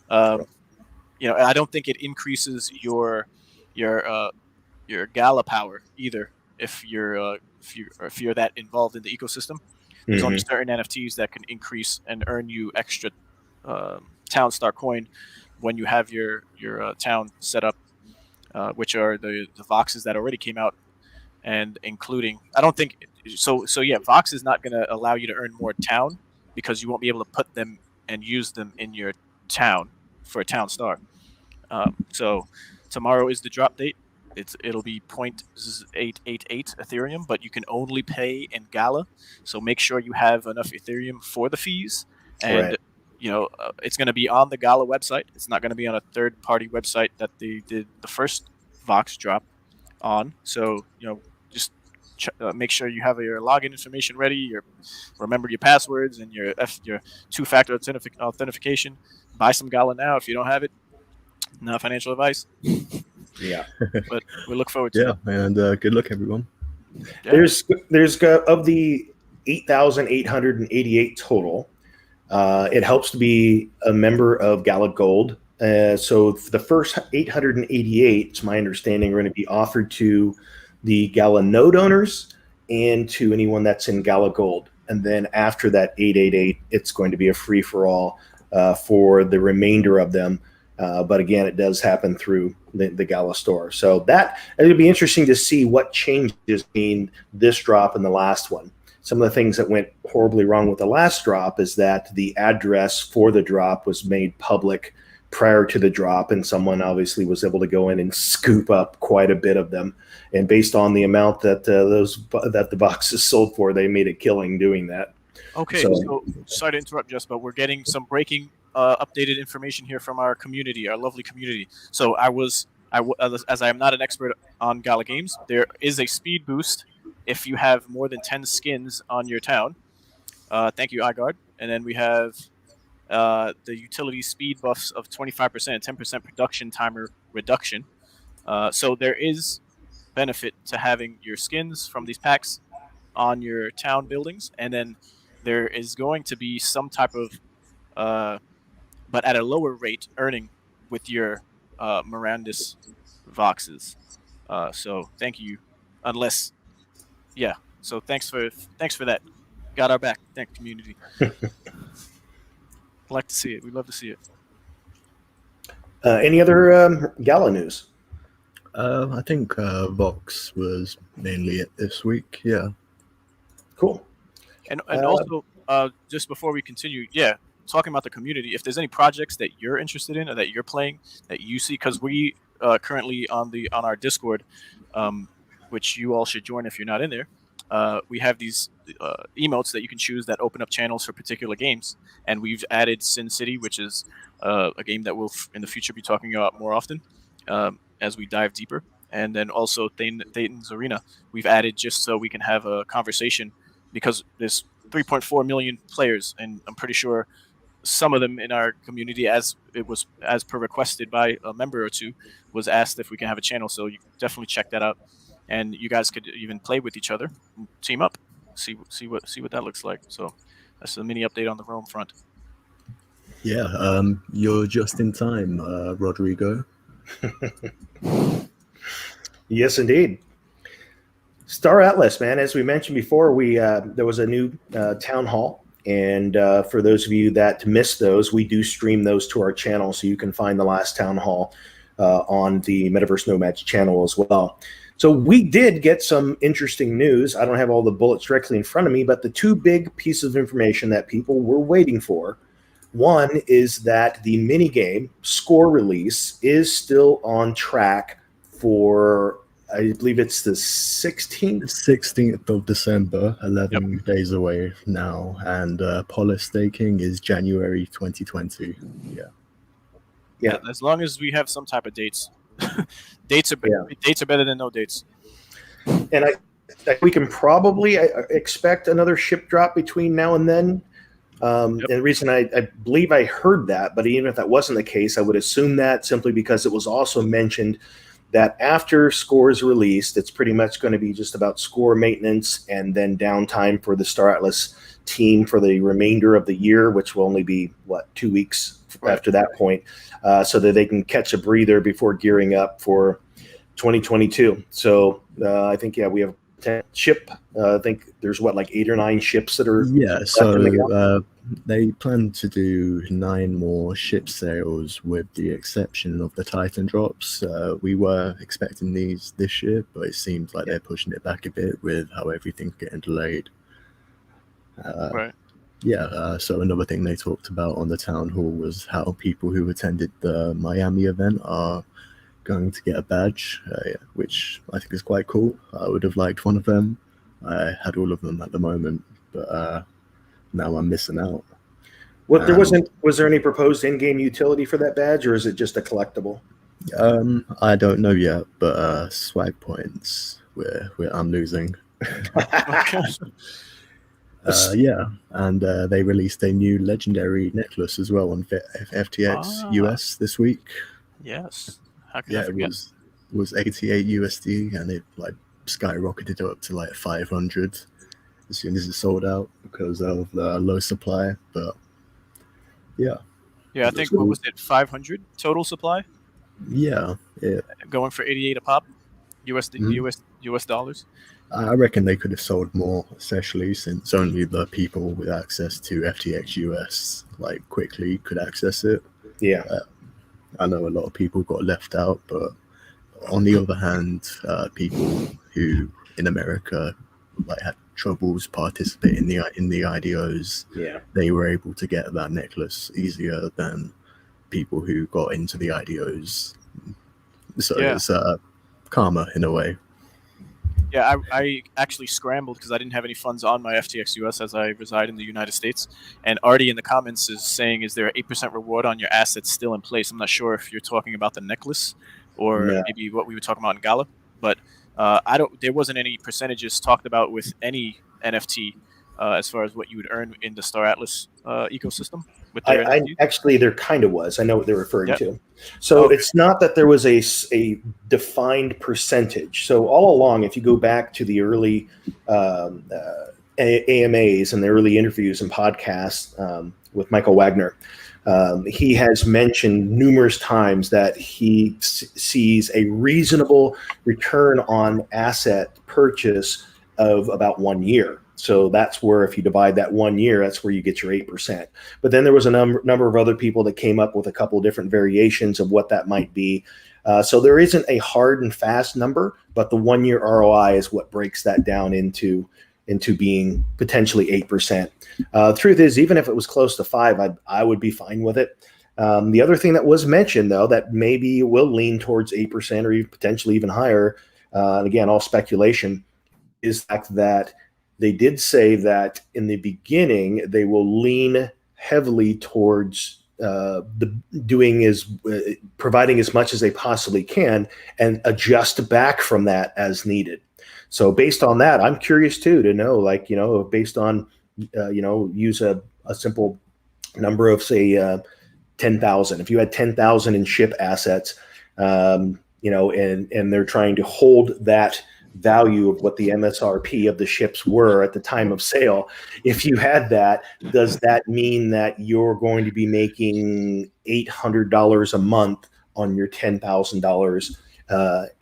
I don't think it increases your Gala power either if you're that involved in the ecosystem. There's only certain NFTs that can increase and earn you extra Townstar coin when you have your town set up, which are the Voxes that already came out, and including, I don't think so. So yeah, Vox is not going to allow you to earn more town because you won't be able to put them and use them in your town for a Townstar. So tomorrow is the drop date. It'll be 0.888 Ethereum, but you can only pay in Gala. So make sure you have enough Ethereum for the fees, and it's going to be on the Gala website. It's not going to be on a third-party website that they did the first Vox drop on. So just make sure you have your login information ready. Remember your passwords and your two-factor authentication. Buy some Gala now if you don't have it. Not financial advice. Yeah, but we look forward to it. And good luck, everyone. Yeah. There's of the 8,888 total. It helps to be a member of Gala Gold. So the first 888, it's my understanding, are going to be offered to the Gala node owners and to anyone that's in Gala Gold. And then after that 888, it's going to be a free for all for the remainder of them. But again, it does happen through the Gala store. So that it'll be interesting to see what changes between this drop and the last one. Some of the things that went horribly wrong with the last drop is that the address for the drop was made public prior to the drop, and someone obviously was able to go in and scoop up quite a bit of them. And based on the amount that that the boxes sold for, they made a killing doing that. Okay, so sorry to interrupt, Jess, but we're getting some breaking updated information here from our community, our lovely community. So as I am not an expert on Gala games, there is a speed boost if you have more than 10 skins on your town. Thank you, iGuard. And then we have the utility speed buffs of 25%, 10% production timer reduction. So there is benefit to having your skins from these packs on your town buildings. And then there is going to be some type of, but at a lower rate, earning with your Mirandus Voxes. So thank you. Unless... Yeah, so thanks for that. Got our back. Thank community. Like to see it. We love to see it. Any other Gala news? I think Vox was mainly it this week. Yeah. Cool. And also, just before we continue, talking about the community, if there's any projects that you're interested in or that you're playing that you see, because we currently on our Discord, which you all should join if you're not in there. We have these emotes that you can choose that open up channels for particular games. And we've added Sin City, which is a game that we'll in the future be talking about more often as we dive deeper. And then also Thane's Arena, we've added just so we can have a conversation, because there's 3.4 million players, and I'm pretty sure some of them in our community, as per requested by a member or two, was asked if we can have a channel. So you definitely check that out. And you guys could even play with each other, team up, see what that looks like. So that's a mini update on the Rome front. Yeah, you're just in time, Rodrigo. Yes, indeed. Star Atlas, man. As we mentioned before, there was a new town hall, and for those of you that missed those, we do stream those to our channel, so you can find the last town hall on the Metaverse Nomads channel as well. So we did get some interesting news. I don't have all the bullets directly in front of me, but the two big pieces of information that people were waiting for. One is that the minigame score release is still on track for, I believe it's the 16th? 16th of December, 11 days away now. And Polis staking is January 2020. Yeah. As long as we have some type of dates. Dates are better than no dates. And we can probably expect another ship drop between now and then. And the reason I believe I heard that, but even if that wasn't the case, I would assume that simply because it was also mentioned that after score is released, it's pretty much going to be just about score maintenance and then downtime for the Star Atlas team for the remainder of the year, which will only be 2 weeks after that point, so that they can catch a breather before gearing up for 2022. So I think we have 10 ship. I think there's 8 or 9 ships that are so they plan to do 9 more ship sales, with the exception of the Titan drops. We were expecting these this year, but it seems like they're pushing it back a bit with how everything's getting delayed. Right. So another thing they talked about on the town hall was how people who attended the Miami event are going to get a badge, which I think is quite cool. I would have liked one of them. I had all of them at the moment, but now I'm missing out. Was there any proposed in-game utility for that badge, or is it just a collectible? I don't know yet, but swag points I'm losing. And they released a new legendary necklace as well on FTX US this week. Yes. How can I forget? It was 88 USD, and it skyrocketed up to 500 as soon as it sold out because of the low supply. But Yeah. Yeah, I think, what was it, 500 total supply, Yeah. going for 88 a pop, Mhm. US dollars. I reckon they could have sold more, especially since only the people with access to FTX US like quickly could access it. Yeah. I know a lot of people got left out, but on the other hand, people who in America like had troubles participating in the IDOs, Yeah. they were able to get that necklace easier than people who got into the IDOs. So Yeah. it's karma in a way. Yeah, I actually scrambled because I didn't have any funds on my FTX US as I reside in the United States. And Artie in the comments is saying, is there an 8% reward on your assets still in place? I'm not sure if you're talking about the necklace or No. maybe what we were talking about in Gala, but there wasn't any percentages talked about with any NFT as far as what you would earn in the Star Atlas ecosystem with their I NFTs. actually, there kind of was. I know what they're referring Yeah. to. So Okay. it's not that there was a defined percentage. So all along, if you go back to the early AMAs and the early interviews and podcasts with Michael Wagner, he has mentioned numerous times that he sees a reasonable return on asset purchase of about 1 year. So that's where, if you divide that 1 year, that's where you get your 8%. But then there was a number of other people that came up with a couple of different variations of what that might be. So there isn't a hard and fast number, but the 1 year ROI is what breaks that down into being potentially 8%. Truth is, even if it was close to 5, I would be fine with it. The other thing that was mentioned, though, that maybe will lean towards 8% or even potentially even higher, and again, all speculation, is the fact that they did say that in the beginning they will lean heavily towards providing as much as they possibly can and adjust back from that as needed. So based on that, I'm curious too to know, like, based on use a simple number of, say, 10,000. If you had 10,000 in ship assets, and they're trying to hold that value of what the MSRP of the ships were at the time of sale. If you had that, does that mean that you're going to be making $800 a month on your $10,000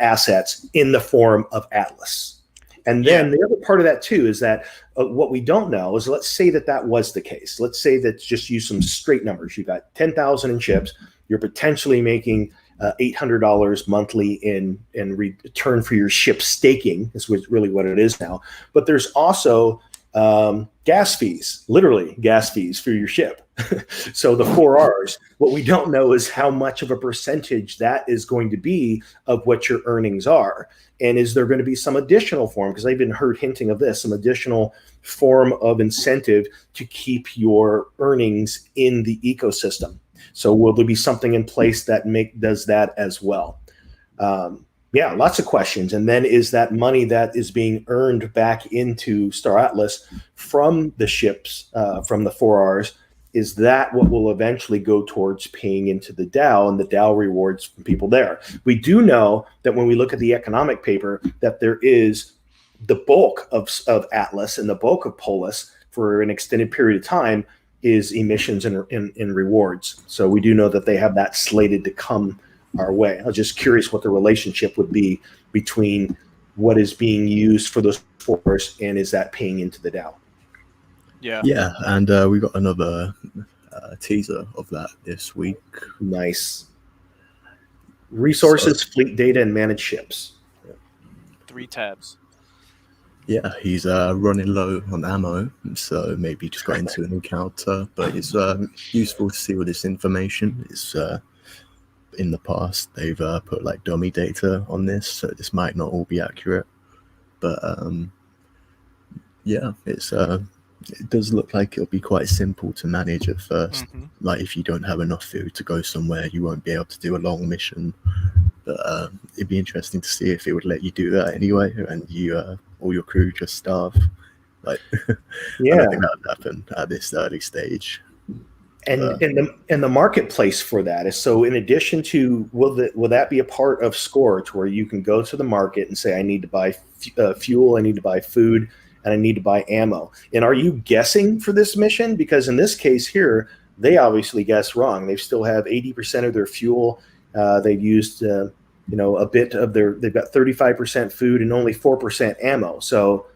assets in the form of Atlas? And then the other part of that too is that what we don't know is, let's say that was the case. Let's say that, just use some straight numbers. You got 10,000 in ships. You're potentially making $800 monthly in return for your ship staking, is really what it is now. But there's also gas fees, literally gas fees for your ship. So the 4Rs, what we don't know is how much of a percentage that is going to be of what your earnings are. And is there going to be some additional form, because I've been heard hinting of this, some additional form of incentive to keep your earnings in the ecosystem? So will there be something in place that does that as well? Yeah, lots of questions. And then, is that money that is being earned back into Star Atlas from the ships, from the 4Rs, is that what will eventually go towards paying into the DAO and the DAO rewards from people there? We do know that when we look at the economic paper, that there is the bulk of Atlas and the bulk of Polis for an extended period of time is emissions and rewards. So we do know that they have that slated to come our way. I was just curious what the relationship would be between what is being used for those 4Rs and is that paying into the DAO. Yeah, and we got another teaser of that this week. Nice. Resources, fleet data, and managed ships. 3 tabs. Yeah, he's running low on ammo, so maybe just got into an encounter. But it's useful to see all this information. It's in the past they've put like dummy data on this, so this might not all be accurate. But yeah, it does look like it'll be quite simple to manage at first. Mm-hmm. Like, if you don't have enough food to go somewhere, you won't be able to do a long mission. But it'd be interesting to see if it would let you do that anyway, and you all your crew just starve. Like, yeah, I don't think that would happen at this early stage. And the marketplace for that is, so in addition to, will that be a part of Scorch, where you can go to the market and say, I need to buy fuel, I need to buy food, and I need to buy ammo? And are you guessing for this mission? Because in this case here, they obviously guessed wrong. They still have 80% of their fuel. They've used a bit of they've got 35% food and only 4% ammo. So,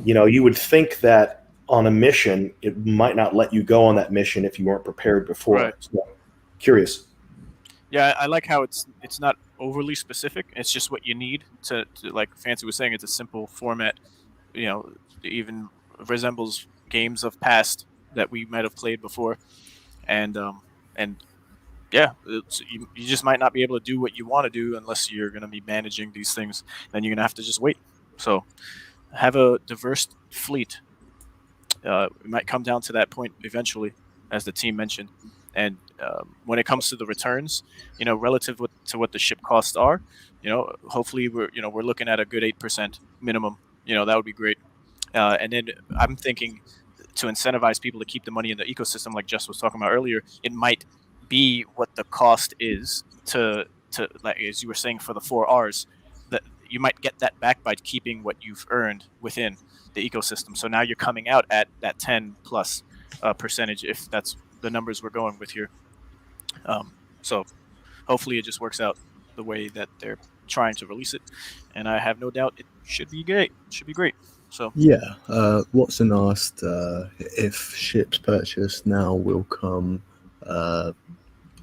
you would think that on a mission, it might not let you go on that mission if you weren't prepared before. Right. So, curious. Yeah, I like how it's not overly specific. It's just what you need to like Fancy was saying. It's a simple format. It even resembles games of past that we might have played before, and yeah, you just might not be able to do what you want to do unless you're going to be managing these things. Then you're going to have to just wait. So have a diverse fleet. It might come down to that point eventually, as the team mentioned. And when it comes to the returns, relative to what the ship costs are, hopefully we're looking at a good 8% minimum. That would be great. And then I'm thinking to incentivize people to keep the money in the ecosystem, like Jess was talking about earlier, it might be what the cost is to like as you were saying for the 4Rs, that you might get that back by keeping what you've earned within the ecosystem. So now you're coming out at that 10 plus percentage, if that's the numbers we're going with here. So hopefully it just works out the way that they're trying to release it, and I have no doubt it should be great. So yeah, Watson asked if ships purchased now will come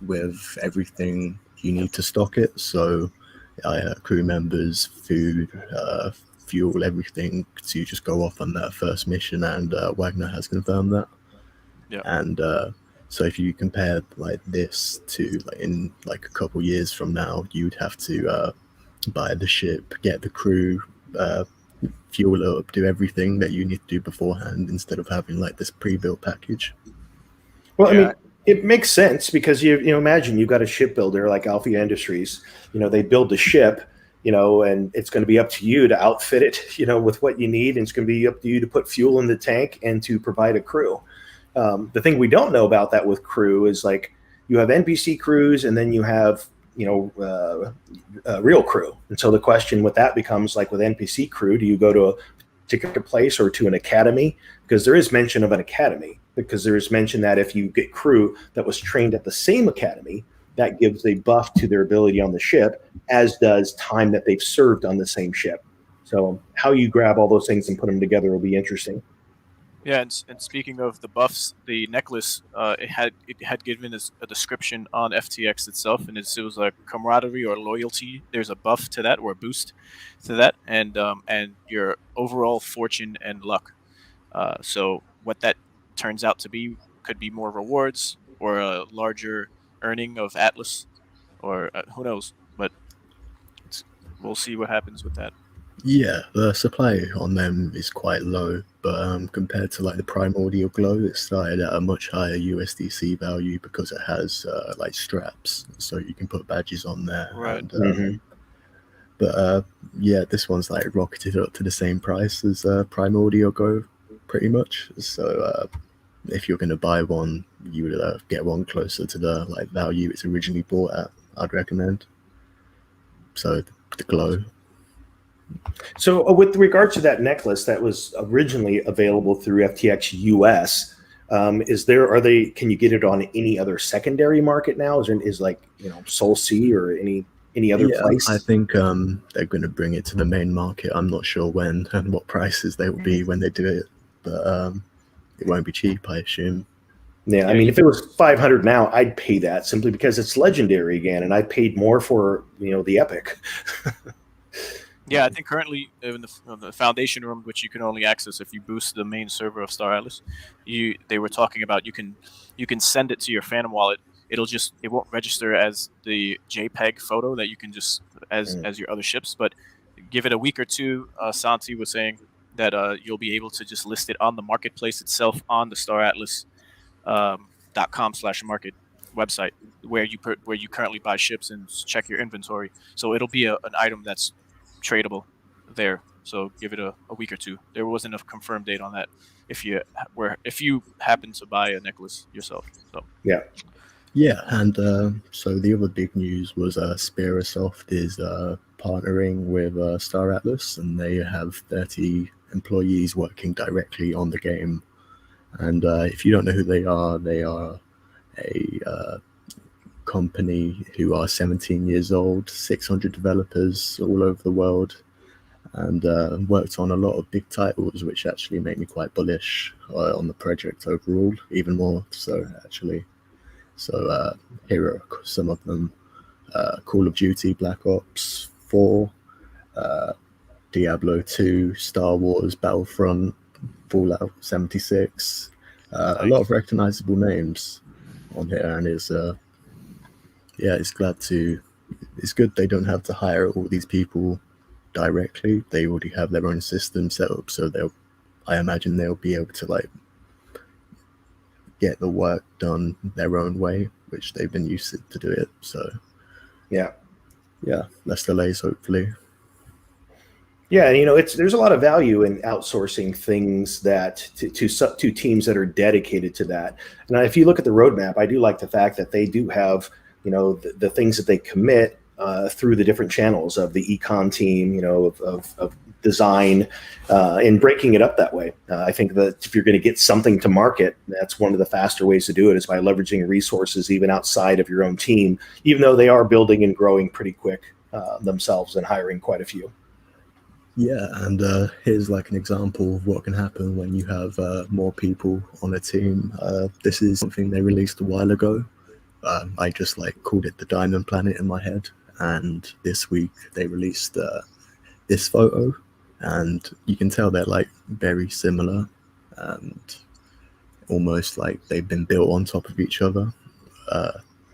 with everything you need to stock it. So crew members, food, fuel, everything to just go off on that first mission, and Wagner has confirmed that. Yeah. And so if you compare like this to like in like a couple years from now, you'd have to buy the ship, get the crew, fuel up, do everything that you need to do beforehand instead of having like this pre-built package. Well, yeah. I mean, it makes sense because you imagine you've got a shipbuilder like Alpha Industries. They build the ship, and it's going to be up to you to outfit it, with what you need, and it's going to be up to you to put fuel in the tank and to provide a crew. The thing we don't know about that with crew is like you have NPC crews and then you have real crew. And so the question with that becomes like with NPC crew, do you go to a particular place or to an academy? Because there is mention of an academy, because there is mention that if you get crew that was trained at the same academy, that gives a buff to their ability on the ship, as does time that they've served on the same ship. So how you grab all those things and put them together will be interesting. Yeah, and speaking of the buffs, the necklace it had given us a description on FTX itself, and it was like camaraderie or loyalty. There's a buff to that or a boost to that, and your overall fortune and luck. So what that turns out to be could be more rewards or a larger earning of Atlas, or who knows. But we'll see what happens with that. Yeah, the supply on them is quite low, but compared to like the Primordial Glow, it started at a much higher USDC value because it has like straps, so you can put badges on there. Right. And, but yeah, this one's like rocketed up to the same price as Primordial Glow, pretty much. So if you're going to buy one, you would get one closer to the like value it's originally bought at, I'd recommend. So the Glow. So with regards to that necklace that was originally available through FTX US, can you get it on any other secondary market now? Is like Soul Sea or any other place? I think they're going to bring it to the main market. I'm not sure when and what prices they will be when they do it, but it won't be cheap, I assume. Yeah, I mean, if it was 500 now, I'd pay that simply because it's legendary again, and I paid more for the epic. Yeah, I think currently in the foundation room, which you can only access if you boost the main server of Star Atlas, they were talking about you can send it to your Phantom wallet. It won't register as the JPEG photo that you can just as your other ships, but give it a week or two. Santi was saying that you'll be able to just list it on the marketplace itself on the staratlas.com/market website where you currently buy ships and check your inventory. So it'll be an item that's tradable there. So give it a week or two. There wasn't a confirmed date on that if you happen to buy a necklace yourself. So yeah, and so the other big news was Spirasoft is partnering with Star Atlas, and they have 30 employees working directly on the game. And if you don't know who they are a company who are 17 years old, 600 developers all over the world, and worked on a lot of big titles, which actually made me quite bullish on the project overall, even more so actually. So here are some of them: Call of Duty, Black Ops 4, Diablo 2, Star Wars, Battlefront, Fallout 76. A lot of recognizable names on here, and it's it's good they don't have to hire all these people directly. They already have their own system set up, so I imagine they'll be able to like get the work done their own way, which they've been used to do it. So yeah, less delays hopefully. Yeah, you know, there's a lot of value in outsourcing things that to teams that are dedicated to that. And if you look at the roadmap, I do like the fact that they do have, you know, the things that they commit through the different channels of the econ team, you know, of design, and breaking it up that way. I think that if you're going to get something to market, that's one of the faster ways to do it is by leveraging resources even outside of your own team, even though they are building and growing pretty quick themselves and hiring quite a few. Yeah, and here's like an example of what can happen when you have more people on a team. This is something they released a while ago. I just like called it the Diamond Planet in my head, and this week they released this photo, and you can tell they're like very similar and almost like they've been built on top of each other.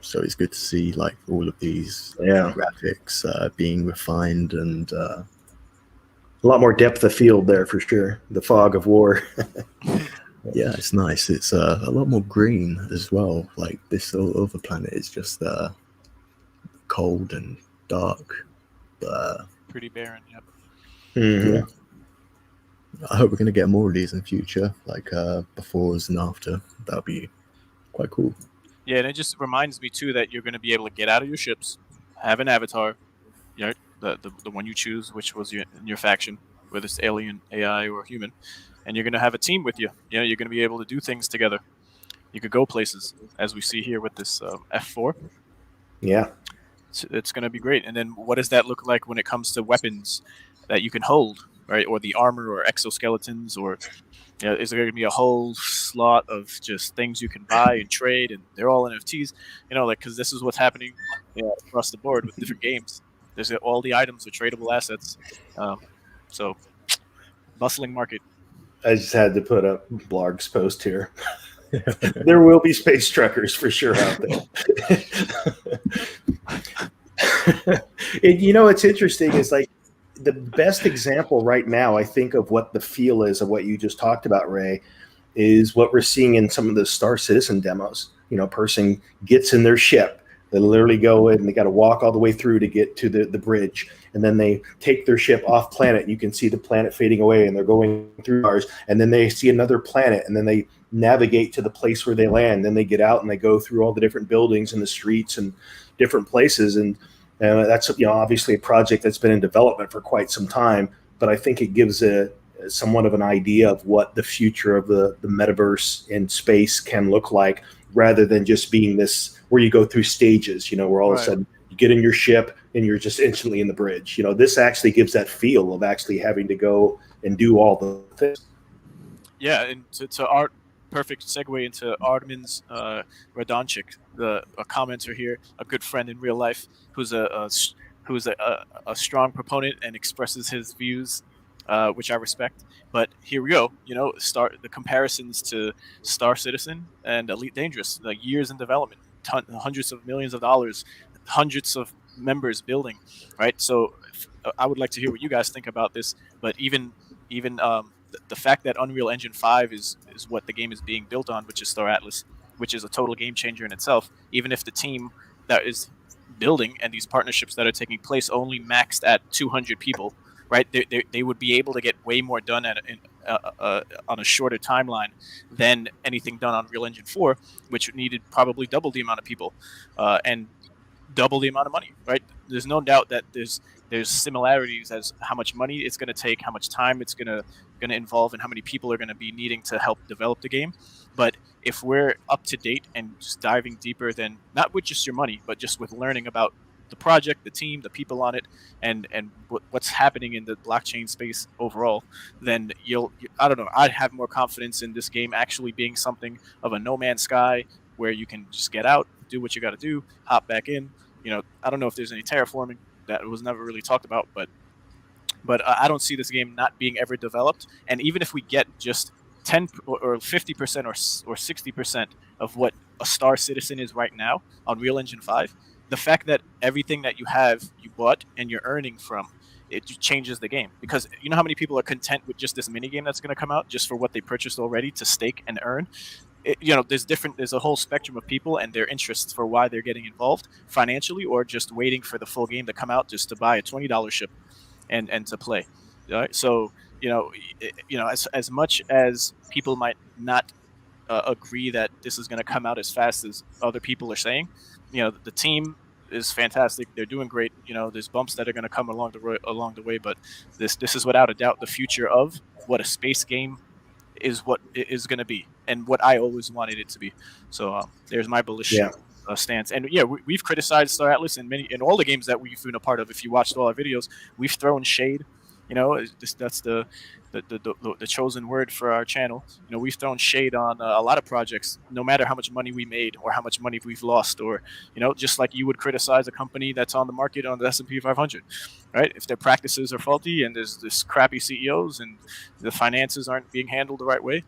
So it's good to see like all of these graphics being refined and a lot more depth of field there for sure. The fog of war. Yeah, it's nice. It's a lot more green as well. Like this other planet is just cold and dark. But, pretty barren. Yep. Mm-hmm. Yeah. I hope we're going to get more of these in future, like befores and after. That'll be quite cool. Yeah, and it just reminds me too that you're going to be able to get out of your ships, have an avatar, you know, the one you choose, which was your faction, whether it's alien, AI, or human, and you're going to have a team with you. You know, you're going to be able to do things together. You could go places, as we see here with this F4. Yeah, it's going to be great. And then what does that look like when it comes to weapons that you can hold, right? Or the armor or exoskeletons, or you know, is there going to be a whole slot of just things you can buy and trade, and they're all NFTs? You know, like because this is what's happening across the board with different games. There's all the items are tradable assets. So bustling market. I just had to put up Blarg's post here. There will be space truckers for sure out there. You know, what's interesting is like the best example right now, I think, of what the feel is of what you just talked about, Ray, is what we're seeing in some of the Star Citizen demos. You know, a person gets in their ship. They literally go in and they got to walk all the way through to get to the bridge. And then they take their ship off planet. And you can see the planet fading away and they're going through Mars. And then they see another planet and then they navigate to the place where they land. Then they get out and they go through all the different buildings and the streets and different places. And that's, you know, obviously a project that's been in development for quite some time. But I think it gives somewhat of an idea of what the future of the metaverse in space can look like, rather than just being this where you go through stages, you know, where all of a sudden you get in your ship and you're just instantly in the bridge. You know, this actually gives that feel of actually having to go and do all the things. Yeah, and to Art, perfect segue into Artemis Radonchik, a commenter here, a good friend in real life, who's a strong proponent and expresses his views, which I respect. But here we go. You know, the comparisons to Star Citizen and Elite Dangerous, like years in development, hundreds of millions of dollars, hundreds of members building, right? So I would like to hear what you guys think about this. But even the fact that Unreal Engine 5 is what the game is being built on, which is Star Atlas, which is a total game changer in itself. Even if the team that is building and these partnerships that are taking place only maxed at 200 people, right? They would be able to get way more done on a shorter timeline than anything done on Unreal Engine 4, which needed probably double the amount of people and double the amount of money, right? There's no doubt that there's similarities as how much money it's going to take, how much time it's going to involve, and how many people are going to be needing to help develop the game. But if we're up to date and just diving deeper than not with just your money, but just with learning about the project, the team, the people on it, and what's happening in the blockchain space overall, then I don't know, I'd have more confidence in this game actually being something of a no man's sky where you can just get out, do what you got to do, hop back in. I don't know if there's any terraforming that was never really talked about, but I don't see this game not being ever developed. And even if we get just 10 or 50% or 60% of what a Star Citizen is right now on Real Engine 5, the fact that everything that you bought and you're earning from it just changes the game. Because you know how many people are content with just this mini game that's going to come out just for what they purchased already to stake and earn. There's a whole spectrum of people and their interests for why they're getting involved financially, or just waiting for the full game to come out just to buy a $20 ship and to play. Right? So as much as people might not agree that this is going to come out as fast as other people are saying, the team is fantastic. They're doing great. There's bumps that are going to come along the way, but this is without a doubt the future of what a space game is, what it is going to be, and what I always wanted it to be. So there's my bullish stance. And we've criticized Star Atlas in all the games that we've been a part of. If you watched all our videos, we've thrown shade. That's the chosen word for our channel. We've thrown shade on a lot of projects, no matter how much money we made or how much money we've lost, or just like you would criticize a company that's on the market on the S&P 500, right? If their practices are faulty and there's this crappy CEOs and the finances aren't being handled the right way,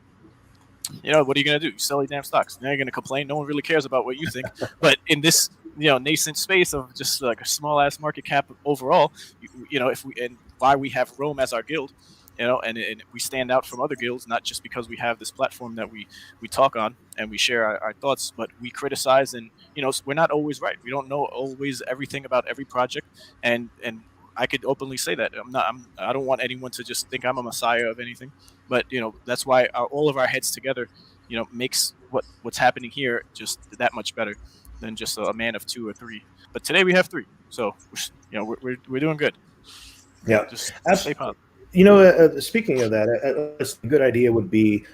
what are you going to do? You sell your damn stocks. Now you're going to complain. No one really cares about what you think. But in this, nascent space of just like a small ass market cap overall, and why we have Rome as our guild, and we stand out from other guilds, not just because we have this platform that we talk on and we share our thoughts, but we criticize, and we're not always right. We don't know always everything about every project, and I could openly say that I don't want anyone to just think I'm a messiah of anything, but that's why all of our heads together, makes what's happening here just that much better than just a man of two or three. But today we have three, so we're doing good. Yeah, just stay positive. Speaking of that, a good idea would be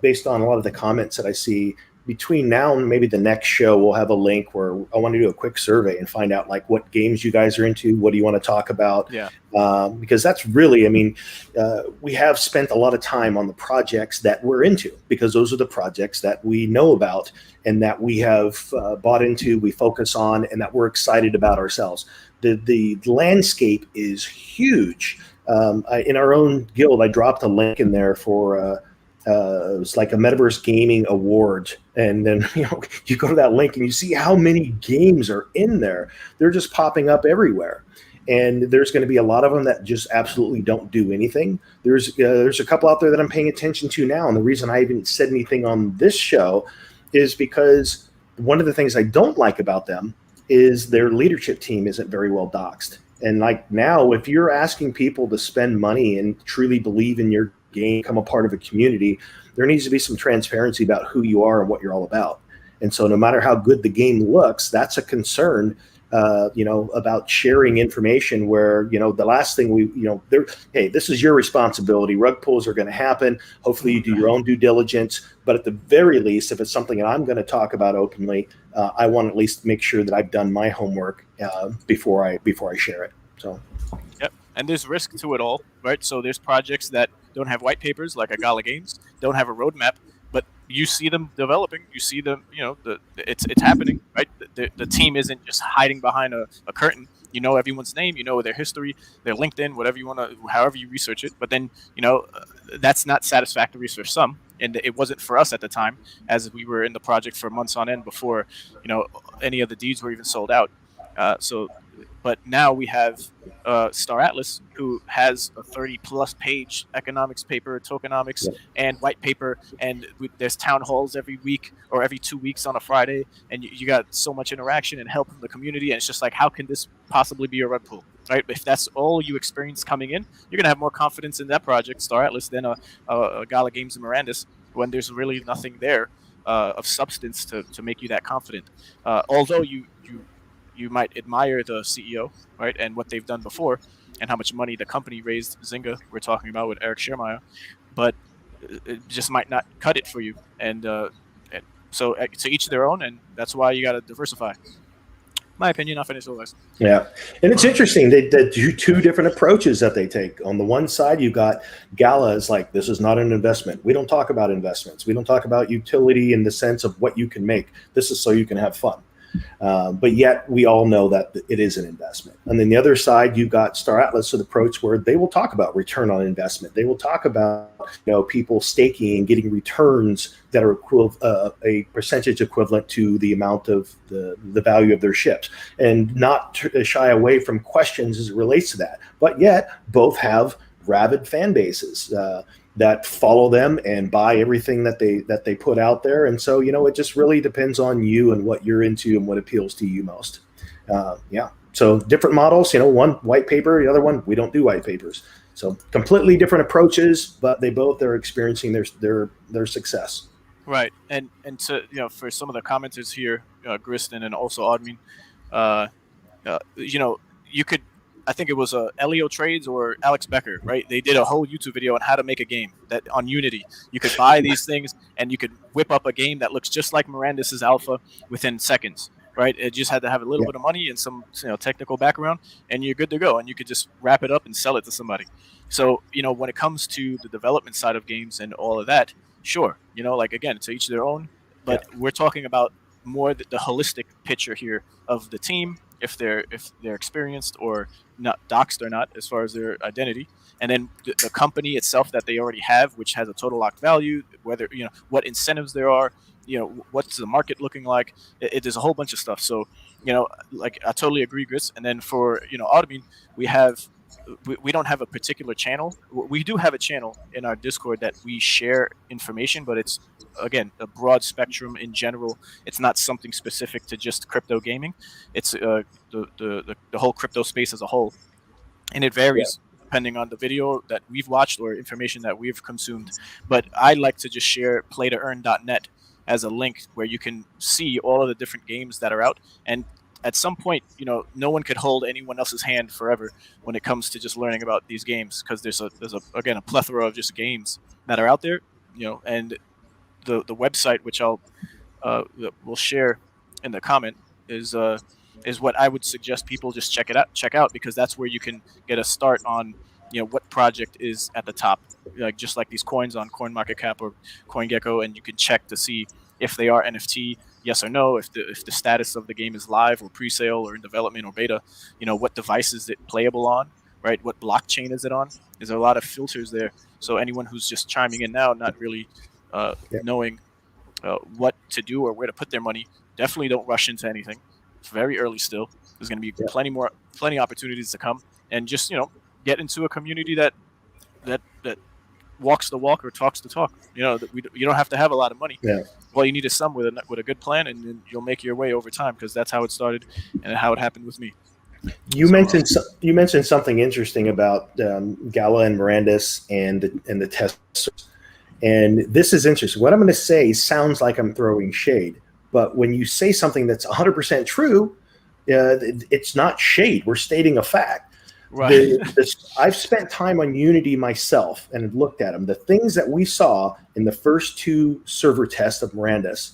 based on a lot of the comments that I see. Between now and maybe the next show, we'll have a link where I want to do a quick survey and find out like what games you guys are into. What do you want to talk about? Yeah. Because that's really, we have spent a lot of time on the projects that we're into, because those are the projects that we know about and that we have bought into, we focus on, and that we're excited about ourselves. The landscape is huge. In our own guild, I dropped a link in there for it was like a Metaverse Gaming Award, and then you go to that link and you see how many games are in there. They're just popping up everywhere, and there's going to be a lot of them that just absolutely don't do anything. There's a couple out there that I'm paying attention to now, and the reason I haven't said anything on this show is because one of the things I don't like about them is their leadership team isn't very well doxed. And like now, if you're asking people to spend money and truly believe in your game, become a part of a community, there needs to be some transparency about who you are and what you're all about. And so no matter how good the game looks, that's a concern, about sharing information where, the last thing hey, this is your responsibility. Rug pulls are going to happen. Hopefully you do your own due diligence. But at the very least, if it's something that I'm going to talk about openly, I want to at least make sure that I've done my homework before I share it. So. Yep. And there's risk to it all, right? So there's projects that don't have white papers, like a Gala Games, don't have a roadmap, but you see them developing. You see them, it's happening, right? The team isn't just hiding behind a curtain. You know everyone's name, you know their history, their LinkedIn, whatever you want to, however you research it. But then, that's not satisfactory for some. And it wasn't for us at the time, as we were in the project for months on end before, any of the deeds were even sold out. But now we have Star Atlas, who has a 30-plus page economics paper, tokenomics, and white paper, and there's town halls every week or every 2 weeks on a Friday, and you got so much interaction and help from the community, and it's just like, how can this possibly be a rug pull, right? If that's all you experience coming in, you're going to have more confidence in that project, Star Atlas, than a Gala Games and Mirandus, when there's really nothing there of substance to make you that confident. Although you might admire the CEO, right, and what they've done before, and how much money the company raised, Zynga, we're talking about with Eric Schiermeier. But it just might not cut it for you. And so to each their own, and that's why you got to diversify. My opinion on financial advice. Yeah, and it's interesting. They do two different approaches that they take. On the one side, you got Gala is like, this is not an investment. We don't talk about investments. We don't talk about utility in the sense of what you can make. This is so you can have fun. But yet we all know that it is an investment. And then the other side, you got Star Atlas' approach where they will talk about return on investment. They will talk about people staking and getting returns that are a percentage equivalent to the amount of the value of their ships, and not shy away from questions as it relates to that. But yet both have rabid fan bases that follow them and buy everything that they put out there. And so, it just really depends on you and what you're into and what appeals to you most. So different models, one white paper, the other one, we don't do white papers. So completely different approaches, but they both are experiencing their success. Right. And to, for some of the commenters here, Griston and also Admin, you could, I think it was Elio Trades or Alex Becker, right? They did a whole YouTube video on how to make a game that on Unity. You could buy these things and you could whip up a game that looks just like Mirandis's alpha within seconds, right? It just had to have a little bit of money and some technical background, and you're good to go. And you could just wrap it up and sell it to somebody. So, when it comes to the development side of games and all of that, sure, again, to each their own. But we're talking about more the holistic picture here of the team, if they're experienced or not, doxed or not, as far as their identity, and then the company itself that they already have, which has a total locked value, whether what incentives there are, what's the market looking like. There's a whole bunch of stuff. So I totally agree, Gris. And then for Admin, we don't have a particular channel. We do have a channel in our Discord that we share information, but it's, again, a broad spectrum in general. It's not something specific to just crypto gaming. It's the whole crypto space as a whole, and it varies depending on the video that we've watched or information that we've consumed. But I like to just share playtoearn.net as a link where you can see all of the different games that are out. And at some point, no one could hold anyone else's hand forever when it comes to just learning about these games, because there's a plethora of just games that are out there, and the website, which we'll share in the comment, is what I would suggest people just check out, because that's where you can get a start on what project is at the top, just like these coins on CoinMarketCap or CoinGecko, and you can check to see if they are NFT, yes or no, if the status of the game is live or pre-sale or in development or beta, what device is it playable on, right? What blockchain is it on? There's a lot of filters there. So anyone who's just chiming in now, not really knowing what to do or where to put their money, definitely don't rush into anything. It's very early still. There's going to be plenty opportunities to come, and just get into a community that walks the walk or talks the talk. You don't have to have a lot of money. All you need is some with a good plan, and then you'll make your way over time, because that's how it started and how it happened with me. You mentioned something interesting about Gala and Mirandis and the testers. And this is interesting. What I'm going to say sounds like I'm throwing shade, but when you say something that's 100% true, it's not shade. We're stating a fact. Right. I've spent time on Unity myself and have looked at them. The things that we saw in the first two server tests of Mirandis,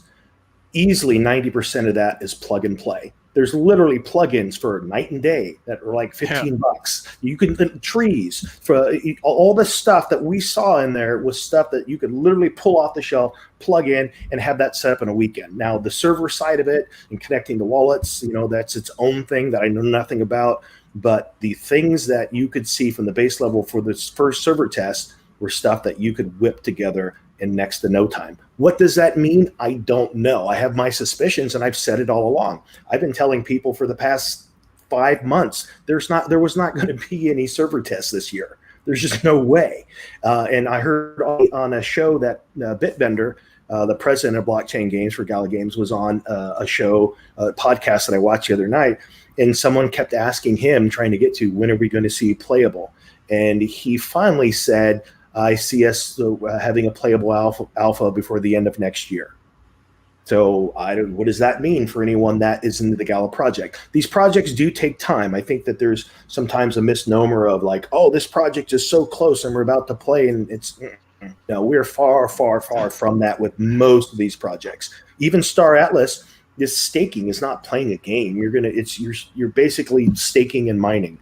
easily 90% of that is plug and play. There's literally plugins for night and day that are like $15. You can trees for all the stuff that we saw in there was stuff that you could literally pull off the shelf, plug in, and have that set up in a weekend. Now the server side of it and connecting the wallets, that's its own thing that I know nothing about. But the things that you could see from the base level for this first server test were stuff that you could whip together in next to no time. What does that mean? I don't know. I have my suspicions, and I've said it all along. I've been telling people for the past 5 months, there was not going to be any server tests this year. There's just no way. And I heard on a show that Bitbender, the president of blockchain games for Gala Games, was on a podcast that I watched the other night. And someone kept asking him, trying to get to, when are we going to see playable? And he finally said, I see us having a playable alpha before the end of next year. So what does that mean for anyone that is into the Gala project? These projects do take time. I think that there's sometimes a misnomer of like, oh, this project is so close and we're about to play, and No, we're far, far, far from that with most of these projects. Even Star Atlas, this staking is not playing a game. You're basically staking and mining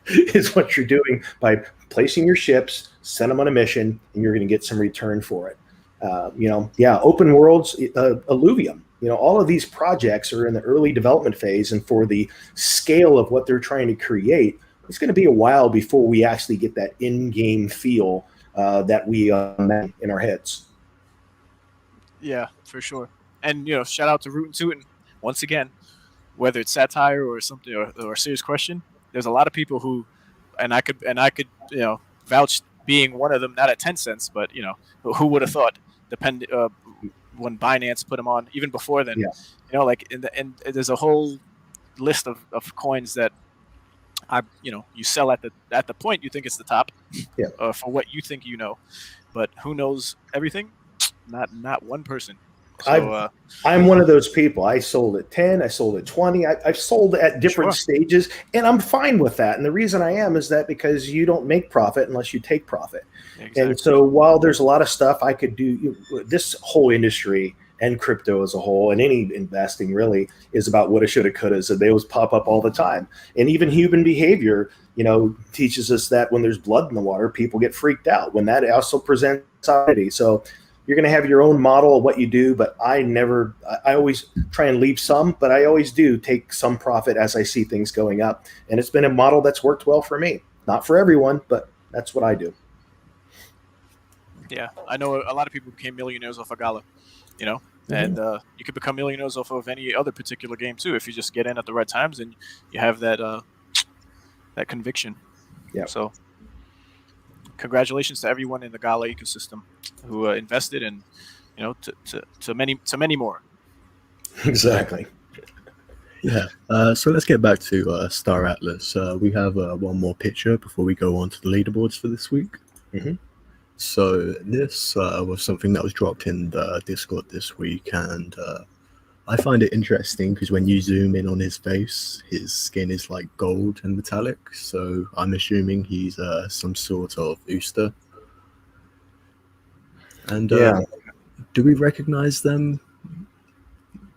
is what you're doing by placing your ships, send them on a mission, and you're going to get some return for it. Open worlds, Illuvium. All of these projects are in the early development phase, and for the scale of what they're trying to create, it's going to be a while before we actually get that in-game feel that we in our heads. Yeah, for sure. And shout out to Rootin' Tootin' once again. Whether it's satire or something or a serious question, there's a lot of people who, and I could vouch being one of them. Not at 10 cents, but who would have thought? When Binance put them on, even before then, and there's a whole list of coins that you sell at the point you think it's the top, for what you think but who knows everything? Not one person. So, I'm one of those people. I sold at 10, I sold at 20. I've sold at different stages, and I'm fine with that. And the reason I am is that because you don't make profit unless you take profit. Exactly. And so while there's a lot of stuff I could do, this whole industry and crypto as a whole and any investing really is about woulda, shoulda, couldas, and they always pop up all the time. And even human behavior, teaches us that when there's blood in the water, people get freaked out, when that also presents anxiety. So you're going to have your own model of what you do, but I always try and leave some, but I always do take some profit as I see things going up. And it's been a model that's worked well for me. Not for everyone, but that's what I do. Yeah, I know a lot of people became millionaires off of Gala, and you could become millionaires off of any other particular game too if you just get in at the right times and you have that conviction. Yeah. So congratulations to everyone in the Gala ecosystem who invested, and to many more. Exactly. Yeah. So let's get back to Star Atlas. We have one more picture before we go on to the leaderboards for this week. Mm-hmm. So this was something that was dropped in the Discord this week, and I find it interesting because when you zoom in on his face, his skin is like gold and metallic. So I'm assuming he's some sort of Ooster. And do we recognize them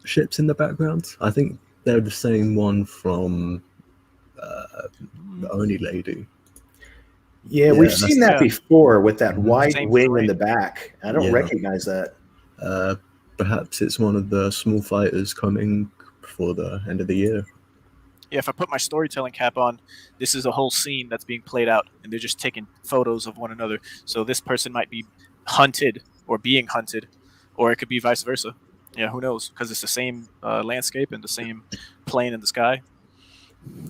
ships in the background? I think they're the same one from the ONI lady. Yeah, we've seen that before with that wide wing in the back. I don't recognize that. Perhaps it's one of the small fighters coming before the end of the year. Yeah, if I put my storytelling cap on, this is a whole scene that's being played out, and they're just taking photos of one another. So this person might be hunted or being hunted, or it could be vice versa. Yeah, who knows? Because it's the same landscape and the same plane in the sky.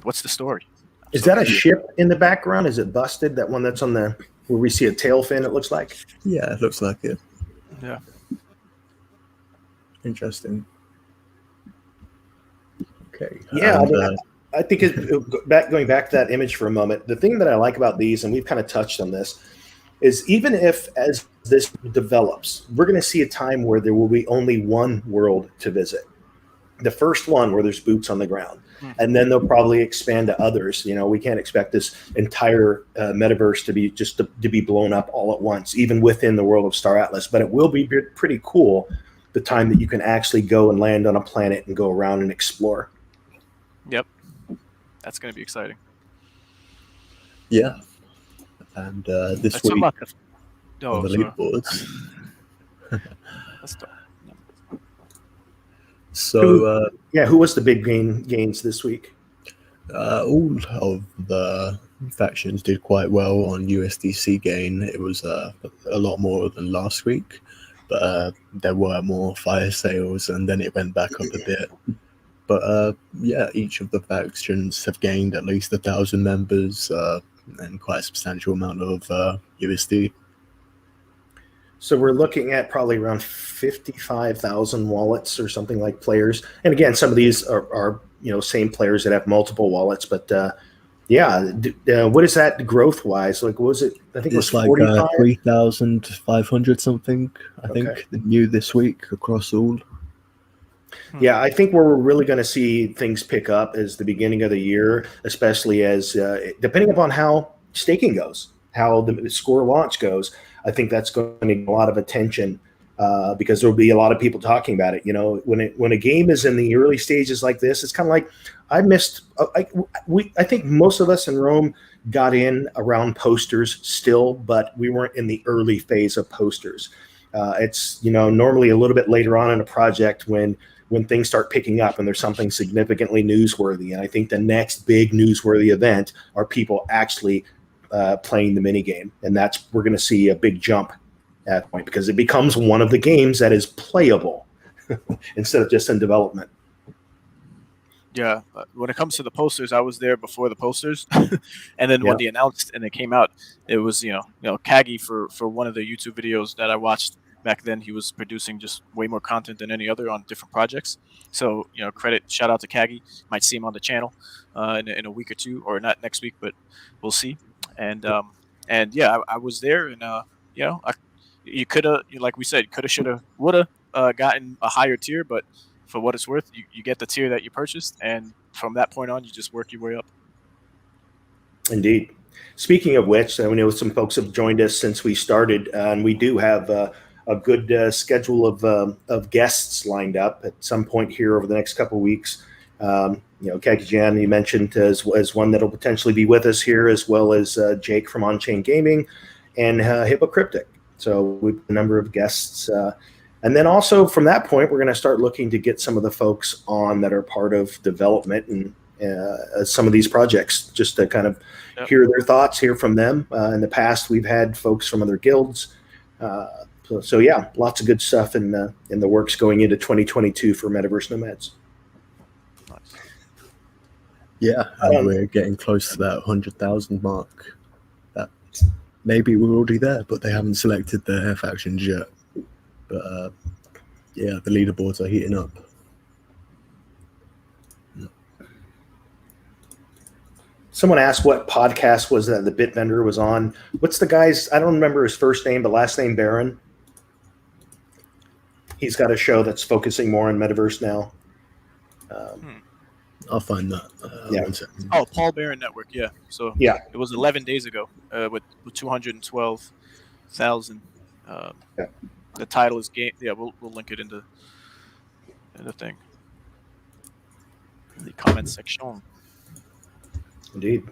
What's the story? Is that a ship in the background? Is it busted? That one that's on the where we see a tail fin, it looks like? Yeah, it looks like it. Yeah. Interesting. Okay. Yeah, I think going back to that image for a moment, the thing that I like about these, and we've kind of touched on this, is even if as this develops, we're going to see a time where there will be only one world to visit. The first one where there's boots on the ground. And then they'll probably expand to others. We can't expect this entire metaverse to be blown up all at once, even within the world of Star Atlas. But it will be pretty cool the time that you can actually go and land on a planet and go around and explore. Yep. That's going to be exciting. Yeah. And this week on the leaderboards. Let's talk. So who was the big gains this week? All of the factions did quite well on USDC gain. It was a lot more than last week, but there were more fire sales, and then it went back up a bit. But each of the factions have gained at least 1,000 members and quite a substantial amount of USD. So we're looking at probably around 55,000 wallets or something like players. And again, some of these are same players that have multiple wallets. But what is that growth wise? Like, what was it? I think it's it was like 3,500 something. I think new this week across all. Yeah, I think where we're really going to see things pick up is the beginning of the year, especially as depending upon how staking goes, how the score launch goes. I think that's going to get a lot of attention because there'll be a lot of people talking about it. You know, when a game is in the early stages like this, it's kind of like I missed. I think most of us in Rome got in around posters still, but we weren't in the early phase of posters. It's, you know, normally a little bit later on in a project when things start picking up and there's something significantly newsworthy. And I think the next big newsworthy event are people actually playing the mini game, and we're going to see a big jump at that point because it becomes one of the games that is playable instead of just in development. Yeah, when it comes to the posters, I was there before the posters, and then when they announced and they came out, it was Kagi for one of the YouTube videos that I watched back then. He was producing just way more content than any other on different projects. So shout out to Kagi. Might see him on the channel in a week or two, or not next week, but we'll see. And yeah, I was there, and you could have, like we said, coulda, shoulda, woulda gotten a higher tier, but for what it's worth, you get the tier that you purchased, and from that point on, you just work your way up. Indeed. Speaking of which, I know some folks have joined us since we started, and we do have a good schedule of guests lined up at some point here over the next couple of weeks. Kakijan, you mentioned as one that'll potentially be with us here, as well as Jake from On-Chain Gaming and Hypocryptic. So we have a number of guests. And then also from that point, we're going to start looking to get some of the folks on that are part of development and some of these projects, just to kind of hear their thoughts, hear from them. In the past, we've had folks from other guilds. So yeah, lots of good stuff in the works going into 2022 for Metaverse Nomads. Yeah, and we're getting close to that 100,000 mark. That maybe we're already there, but they haven't selected their factions yet. But yeah, the leaderboards are heating up. Someone asked what podcast was that the Bitbender was on. What's the guy's? I don't remember his first name, but last name Barron. He's got a show that's focusing more on Metaverse now. I'll find that. Oh, Paul Barron Network. Yeah. So yeah, it was 11 days ago with 212,000. The title is game. Yeah, we'll link it in the thing, in the comment section. Indeed.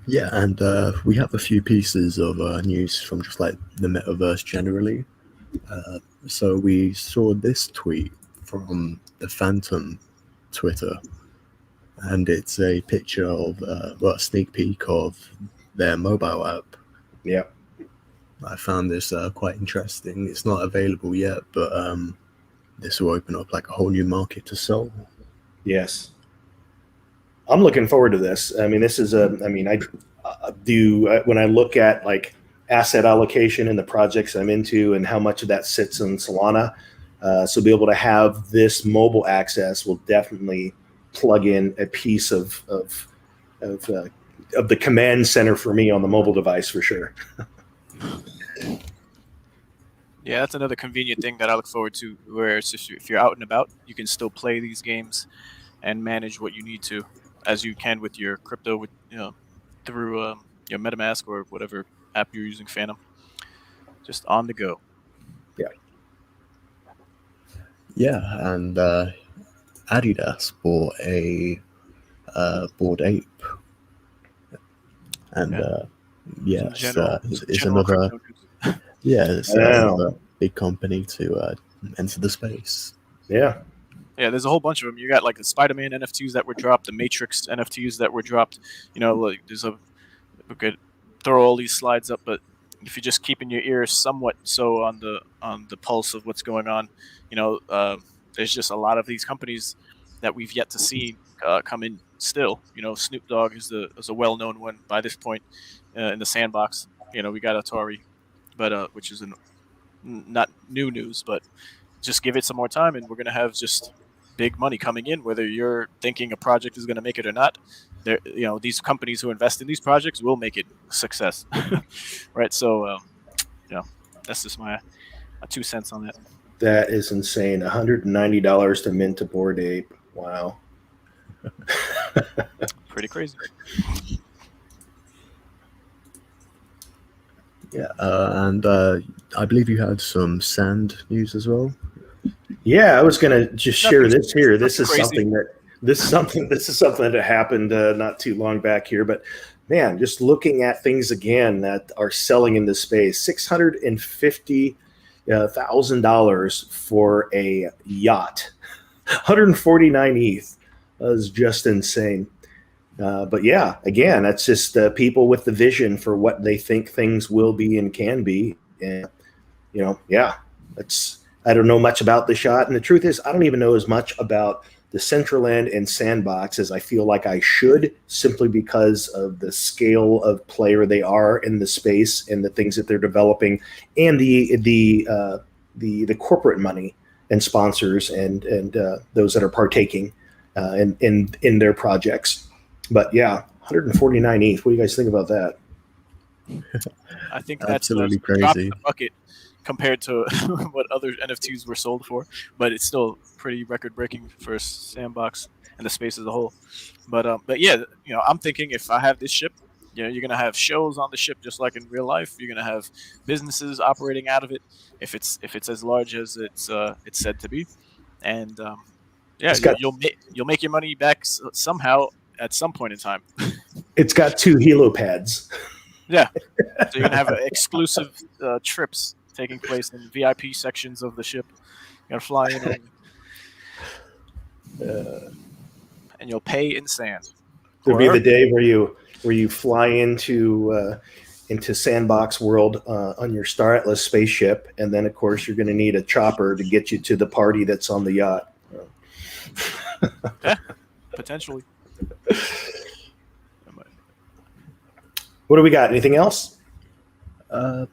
Yeah, and we have a few pieces of news from just like the metaverse generally. So we saw this tweet from the Phantom Twitter, and it's a picture of a sneak peek of their mobile app. Yeah. I found this quite interesting. It's not available yet, but this will open up like a whole new market to sell. Yes. I'm looking forward to this. I mean, this is I do when I look at like asset allocation in the projects I'm into and how much of that sits in Solana. So be able to have this mobile access will definitely plug in a piece of the command center for me on the mobile device for sure. Yeah, that's another convenient thing that I look forward to, where it's just, if you're out and about, you can still play these games and manage what you need to, as you can with your crypto, with through your MetaMask or whatever app you're using, Phantom, just on the go. Yeah, and Adidas bought a Bored Ape, and it's another another big company to enter the space. Yeah, there's a whole bunch of them. You got like the Spider-Man NFTs that were dropped, the Matrix NFTs that were dropped. Like we could throw all these slides up, but if you're just keeping your ears somewhat so on the pulse of what's going on, there's just a lot of these companies that we've yet to see come in still. Snoop Dogg is a well-known one by this point in the sandbox. We got Atari, but which is not new news, but just give it some more time and we're going to have just big money coming in, whether you're thinking a project is going to make it or not. These companies who invest in these projects will make it a success. Right. So, that's just my 2 cents on that. That is insane. $190 to mint a Bored Ape. Wow. Pretty crazy. Yeah, and I believe you had some sand news as well. Yeah, I was gonna just share Nothing, this here. This nothing is crazy. something that this is something that happened not too long back here. But man, just looking at things again that are selling in this space, $650,000 for a yacht, 149 ETH is just insane. But yeah, again, that's just people with the vision for what they think things will be and can be. And yeah, that's I don't know much about the shot, and the truth is, I don't even know as much about the Central End and Sandbox as I feel like I should, simply because of the scale of player they are in the space and the things that they're developing, and the corporate money and sponsors and those that are partaking in their projects. But yeah, 149 ETH. What do you guys think about that? I think that's a Absolutely drop in crazy. the bucket compared to what other NFTs were sold for, but it's still pretty record breaking for Sandbox and the space as a whole. But yeah, I'm thinking if I have this ship, you're gonna have shows on the ship just like in real life. You're gonna have businesses operating out of it if it's as large as it's said to be, and yeah, It's got you'll make your money back somehow at some point in time. it's got two helipads. Yeah, so you're gonna have exclusive trips taking place in VIP sections of the ship. You're gonna fly in only, and you'll pay in sand. There'll be Or the day where you fly into Sandbox World on your Star Atlas spaceship, and then of course you're going to need a chopper to get you to the party that's on the yacht. yeah, potentially. What do we got? Anything else? I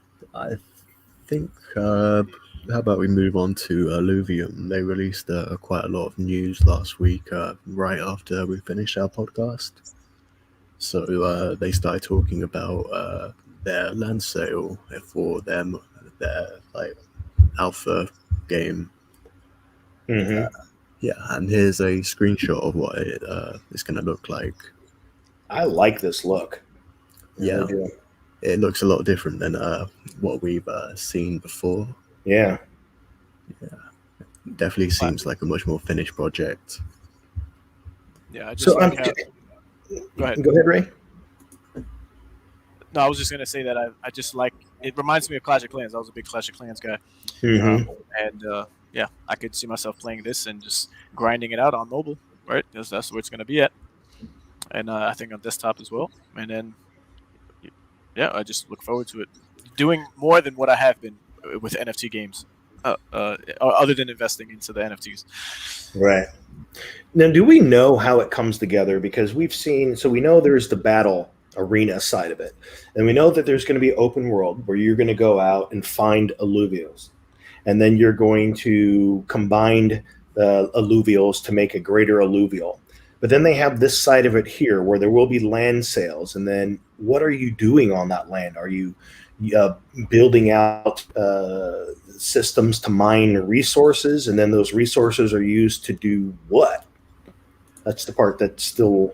think. How about we move on to Iluvium? They released quite a lot of news last week, right after we finished our podcast. So they started talking about their land sale for their like alpha game. Mm-hmm. Yeah, and here's a screenshot of what it's going to look like. I like this look. Yeah, it looks a lot different than what we've seen before. Yeah. Definitely seems like a much more finished project. Yeah, I just So like how. Go ahead. Go ahead, Ray. No, I was just gonna say that I just like it. Reminds me of Clash of Clans. I was a big Clash of Clans guy, Mm-hmm. and yeah, I could see myself playing this and just grinding it out on mobile. Right, that's where it's gonna be at, and I think on desktop as well. And then, yeah, I just look forward to it doing more than what I have been with NFT games, other than investing into the NFTs. Right. Now, do we know how it comes together? Because we know there's the battle arena side of it, and we know that there's going to be open world where you're going to go out and find alluvials, and then you're going to combine the alluvials to make a greater alluvial. But then they have this side of it here where there will be land sales, and then what are you doing on that land? Are you building out systems to mine resources, and then those resources are used to do what? That's the part that's still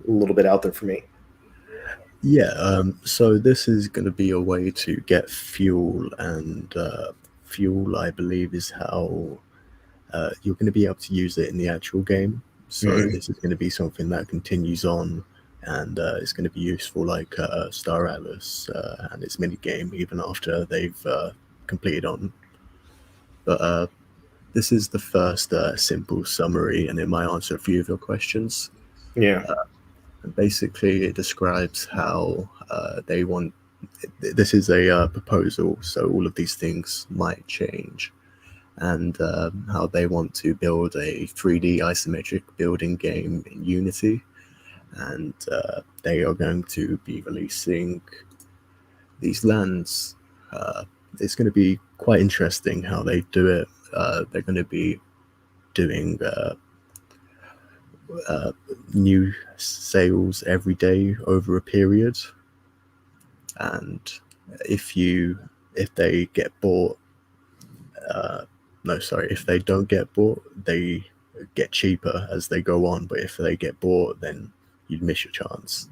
a little bit out there for me. Yeah, so this is going to be a way to get fuel, and fuel, I believe, is how you're going to be able to use it in the actual game. So this is going to be something that continues on, and it's going to be useful like Star Atlas and its mini game even after they've completed on. But this is the first simple summary, and it might answer a few of your questions. Yeah. Basically, it describes how they want. This is a proposal, so all of these things might change, and how they want to build a 3D isometric building game in Unity, and they are going to be releasing these lands. It's going to be quite interesting how they do it. They're going to be doing new sales every day over a period, and if they get bought, if they don't get bought, they get cheaper as they go on, but if they get bought, then you'd miss your chance.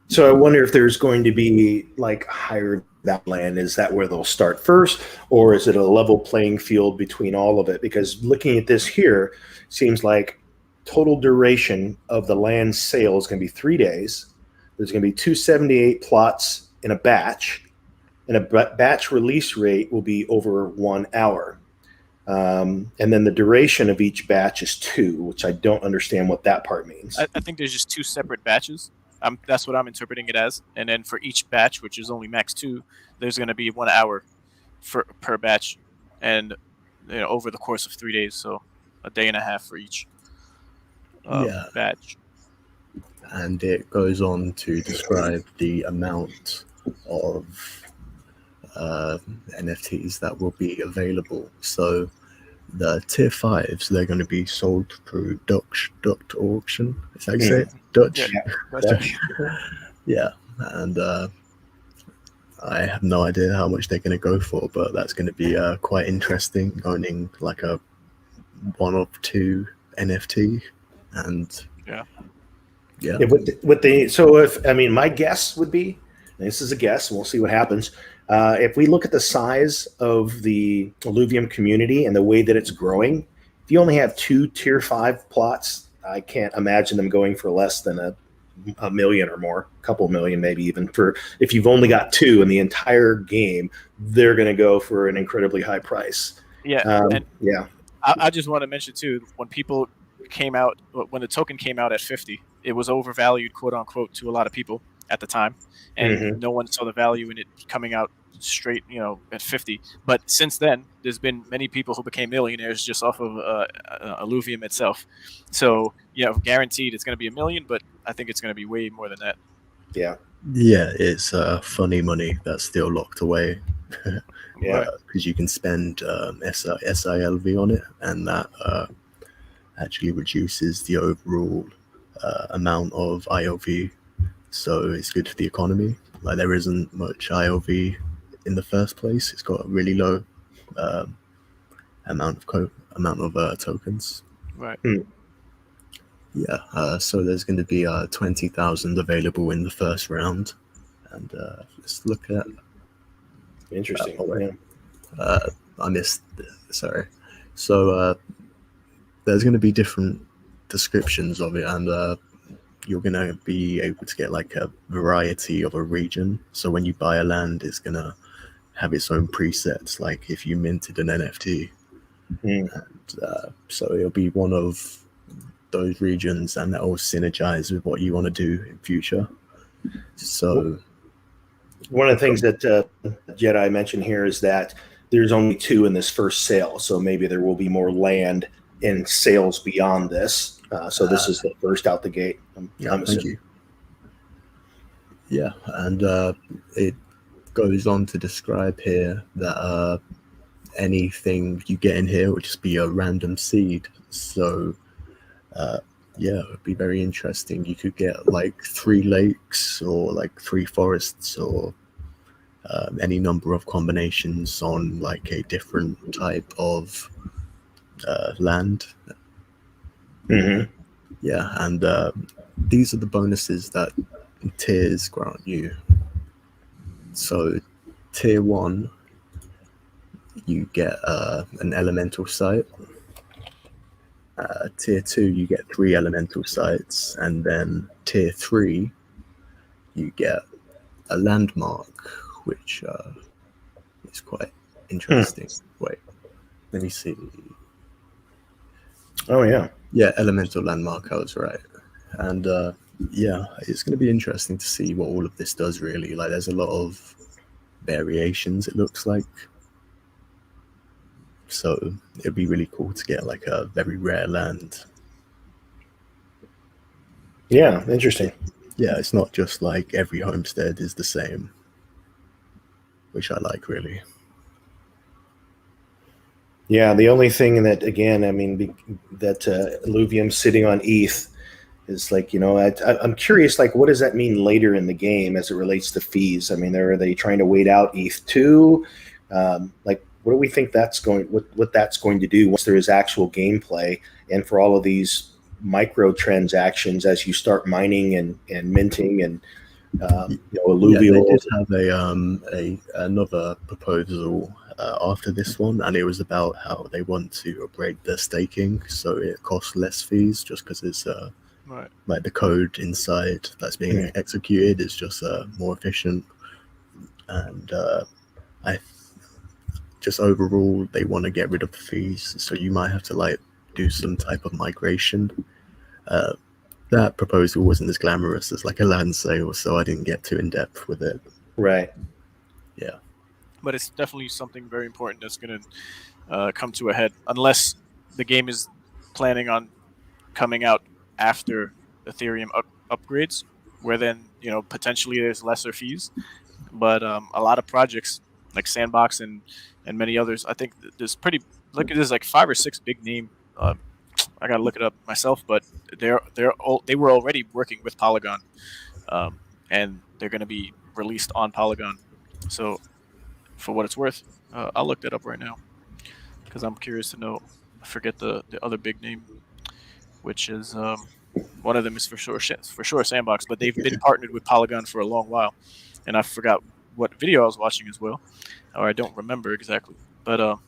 So I wonder if there's going to be like higher that land. Is that where they'll start first, or is it a level playing field between all of it? Because looking at this here, seems like total duration of the land sale is going to be 3 days. There's going to be 278 plots in a batch, and a batch release rate will be over 1 hour. And then the duration of each batch is 2, which I don't understand what that part means. I think there's just 2 separate batches. That's what I'm interpreting it as. And then for each batch, which is only max 2, there's going to be 1 hour per batch, and over the course of 3 days, so a day and a half for each batch. And it goes on to describe the amount of NFTs that will be available. So the tier 5s, they're going to be sold through Dutch auction. Is that how you say it? Dutch? Dutch. Yeah. And I have no idea how much they're going to go for, but that's going to be quite interesting, owning like a 1 of 2 NFT. And my guess would be, and this is a guess, and we'll see what happens. If we look at the size of the Iluvium community and the way that it's growing, if you only have 2 tier 5 plots, I can't imagine them going for less than a million or more, a couple million, maybe even. For if you've only got 2 in the entire game, they're going to go for an incredibly high price. I just want to mention too, when the token came out at 50, it was overvalued, quote unquote, to a lot of people at the time, and no one saw the value in it coming out straight, at 50. But since then, there's been many people who became millionaires just off of Iluvium itself. So guaranteed it's going to be $1 million, but I think it's going to be way more than that. Yeah, it's funny money that's still locked away. Because you can spend SILV on it, and that actually reduces the overall amount of ILV. So it's good for the economy. Like, there isn't much ILV in the first place. It's got a really low amount of tokens. Right. So there's going to be 20,000 available in the first round, and let's look at. Interesting. I missed. Sorry. So there's going to be different descriptions of it, and you're going to be able to get like a variety of a region. So when you buy a land, it's going to have its own presets, like if you minted an NFT. And so it'll be one of those regions, and that will synergize with what you want to do in future. So one of the things that Jedi mentioned here is that there's only 2 in this first sale, so maybe there will be more land in sales beyond this. So this is the first out the gate. Thank you. And it goes on to describe here that anything you get in here will just be a random seed. So it would be very interesting. You could get like 3 lakes or like 3 forests, or any number of combinations on like a different type of land. And these are the bonuses that tiers grant you. So tier 1, you get an elemental site. Tier 2, you get 3 elemental sites, and then tier 3, you get a landmark, which is quite interesting. Wait, let me see. Oh yeah, elemental landmark. I was right. And it's going to be interesting to see what all of this does. Really, like, there's a lot of variations, it looks like. So it'd be really cool to get like a very rare land. Yeah, interesting. Yeah, it's not just like every homestead is the same, which I like, really. Yeah, the only thing that, again, I mean, that Iluvium sitting on ETH is like, I'm curious, like, what does that mean later in the game as it relates to fees? I mean, are they trying to wait out ETH 2? Like, what do we think what that's going to do once there is actual gameplay, and for all of these micro transactions as you start mining and minting and Yeah, they alluvial. did have another proposal after this one, and it was about how they want to break the staking so it costs less fees, just because it's Right. like the code inside that's being executed is just more efficient, and I just overall they want to get rid of the fees, so you might have to like do some type of migration. That proposal wasn't as glamorous as like a land sale, so I didn't get too in depth with it. Right. Yeah. But it's definitely something very important that's going to come to a head, unless the game is planning on coming out after Ethereum upgrades, where then potentially there's lesser fees. But a lot of projects like Sandbox and many others, I think there's there's like 5 or 6 big name. I gotta look it up myself, but they were already working with Polygon, and they're going to be released on Polygon. So for what it's worth, I'll look that up right now because I'm curious to know. I forget the other big name, which is one of them is for sure Sandbox, but they've been partnered with Polygon for a long while, and I forgot what video I was watching as well, or I don't remember exactly. But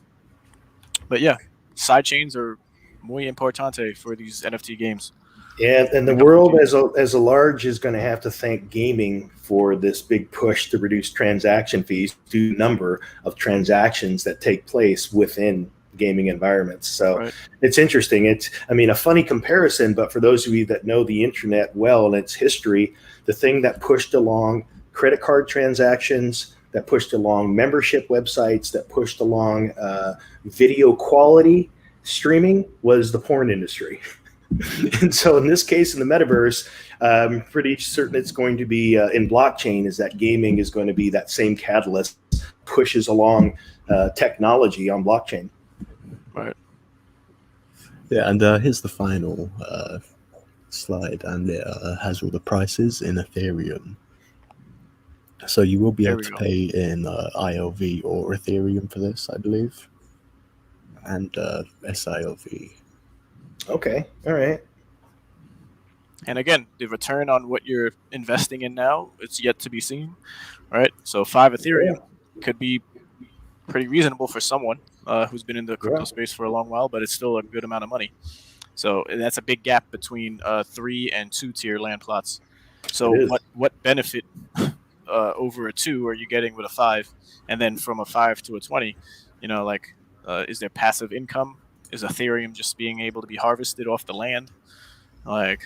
yeah, side chains are muy importante for these NFT games. And the world as a large is going to have to thank gaming for this big push to reduce transaction fees to the number of transactions that take place within gaming environments. So Right. It's interesting. It's, I mean, a funny comparison, but for those of you that know the internet well and its history, the thing that pushed along credit card transactions, that pushed along membership websites, that pushed along video quality streaming was the porn industry. And so in this case, in the metaverse, I'm pretty certain it's going to be in blockchain is that gaming is going to be that same catalyst pushes along technology on blockchain. Right. Yeah, and here's the final slide, and it has all the prices in Ethereum. So you will be able to pay in ILV or Ethereum for this, I believe, and SILV. Okay, all right. And again, the return on what you're investing in now, it's yet to be seen, right? So 5 Ethereum could be pretty reasonable for someone who's been in the crypto space for a long while, but it's still a good amount of money. So that's a big gap between 3 and 2 tier land plots. So what benefit over a 2 are you getting with a 5? And then from a 5 to a 20, is there passive income? Is Ethereum just being able to be harvested off the land? Like,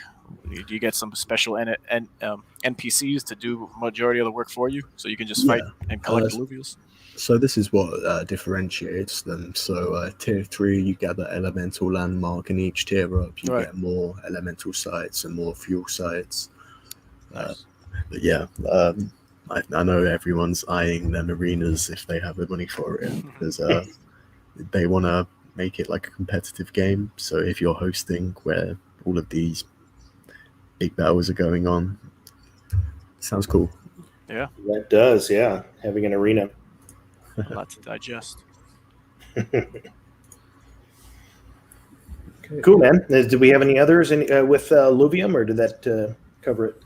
do you get some special NPCs to do majority of the work for you, so you can just fight and collect alluvials? So this is what differentiates them. So tier 3, you get the elemental landmark, and each tier up, you get more elemental sites and more fuel sites. Nice. But yeah, I know everyone's eyeing them arenas if they have the money for it, because they want to make it like a competitive game. So if you're hosting where all of these big battles are going on, sounds cool. Yeah, that does. Yeah, having an arena. A lot to digest. Okay. Cool, man. Do we have any others with Iluvium, or did that cover it?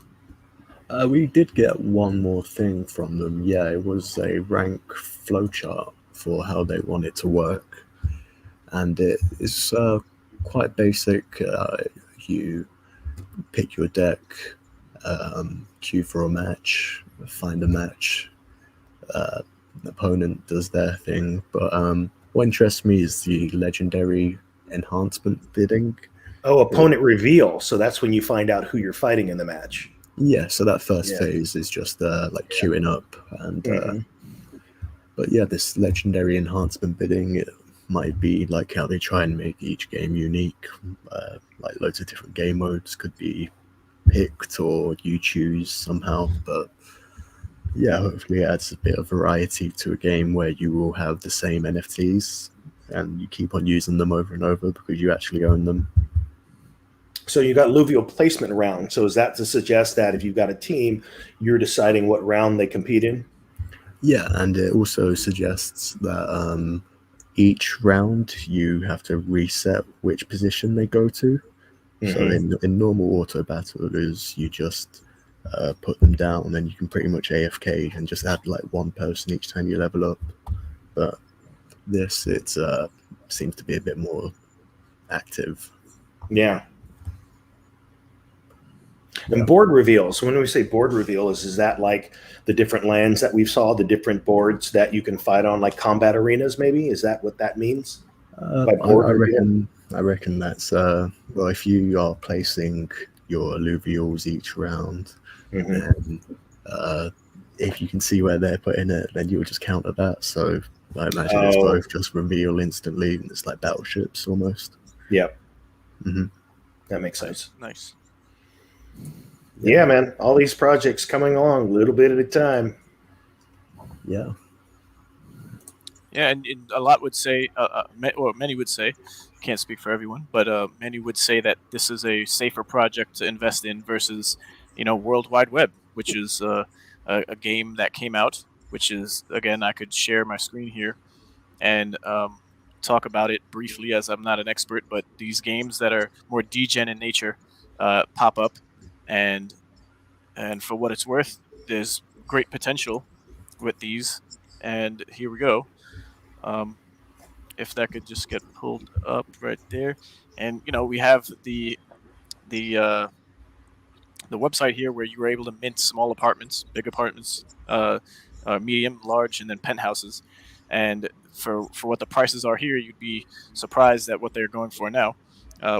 We did get one more thing from them. Yeah, it was a rank flowchart for how they want it to work, and it is quite basic. You pick your deck, queue for a match, find a match. Opponent does their thing, but what interests me is the legendary enhancement bidding. Oh, opponent reveal. So that's when you find out who you're fighting in the match. Yeah, so that first phase is just like queuing up, and but yeah, this legendary enhancement bidding, it might be like how they try and make each game unique. Like loads of different game modes could be picked, or you choose somehow, but yeah, hopefully it adds a bit of variety to a game where you will have the same NFTs and you keep on using them over and over because you actually own them. So you got alluvial placement round. So is that to suggest that if you've got a team, you're deciding what round they compete in? Yeah, and it also suggests that each round you have to reset which position they go to. So in normal auto battles, you just put them down, and you can pretty much AFK and just add like one person each time you level up. But this, it seems to be a bit more active. Yeah. And board reveals. When we say board reveal, is that like the different lands that we saw, the different boards that you can fight on, like combat arenas? Maybe is that what that means? By board reveal? I reckon that's well, if you are placing your alluvials each round, then if you can see where they're putting it, then you'll just counter that. So I imagine it's both just reveal instantly, and it's like battleships almost. Yep. That makes sense. Nice. Yeah, man. All these projects coming along a little bit at a time. Yeah. Yeah, and a lot would say, or many would say, can't speak for everyone, but many would say that this is a safer project to invest in versus, World Wide Web, which is a game that came out, which is, again, I could share my screen here and talk about it briefly, as I'm not an expert, but these games that are more degen in nature pop up, and for what it's worth, there's great potential with these, and here we go. If that could just get pulled up right there, and we have the website here where you were able to mint small apartments, big apartments, medium, large, and then penthouses. And for what the prices are here, you'd be surprised at what they're going for now.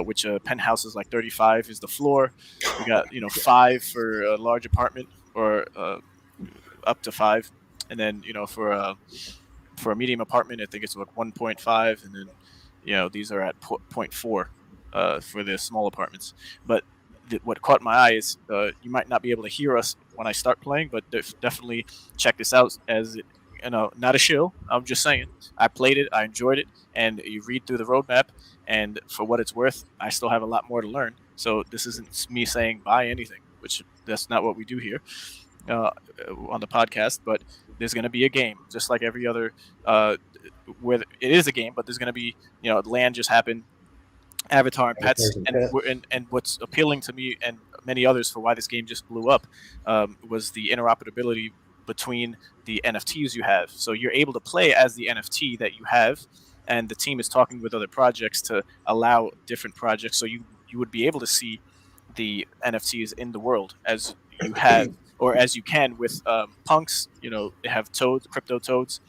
Which penthouse is like 35 is the floor. We got 5 for a large apartment, or up to 5, and then for a medium apartment, I think it's like 1.5, and then these are at 0.4 for the small apartments. But what caught my eye is you might not be able to hear us when I start playing, but definitely check this out as not a shill. I'm just saying, I played it, I enjoyed it, and you read through the roadmap, and for what it's worth, I still have a lot more to learn. So this isn't me saying buy anything, which that's not what we do here on the podcast. But there's going to be a game, just like every other where it is a game, but there's going to be land just happened, avatar and pets, and what's appealing to me and many others for why this game just blew up was the interoperability between the NFTs you have. So you're able to play as the NFT that you have, and the team is talking with other projects to allow different projects. So you would be able to see the NFTs in the world as you have, or as you can with punks. They have toads, crypto toads.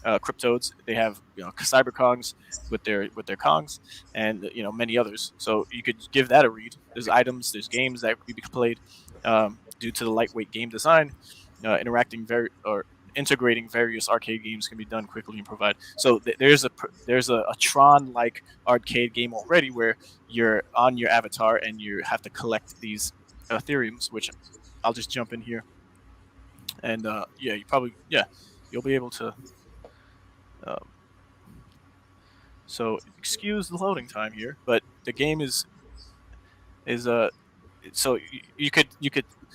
Cryptodes. They have cyber Kongs with their Kongs, and many others. So you could give that a read. There's items, there's games that could be played due to the lightweight game design. Integrating various arcade games can be done quickly and provide. So there's a Tron-like arcade game already where you're on your avatar and you have to collect these Ethereums, which I'll just jump in here. And you'll be able to. So excuse the loading time here, but the game is so you could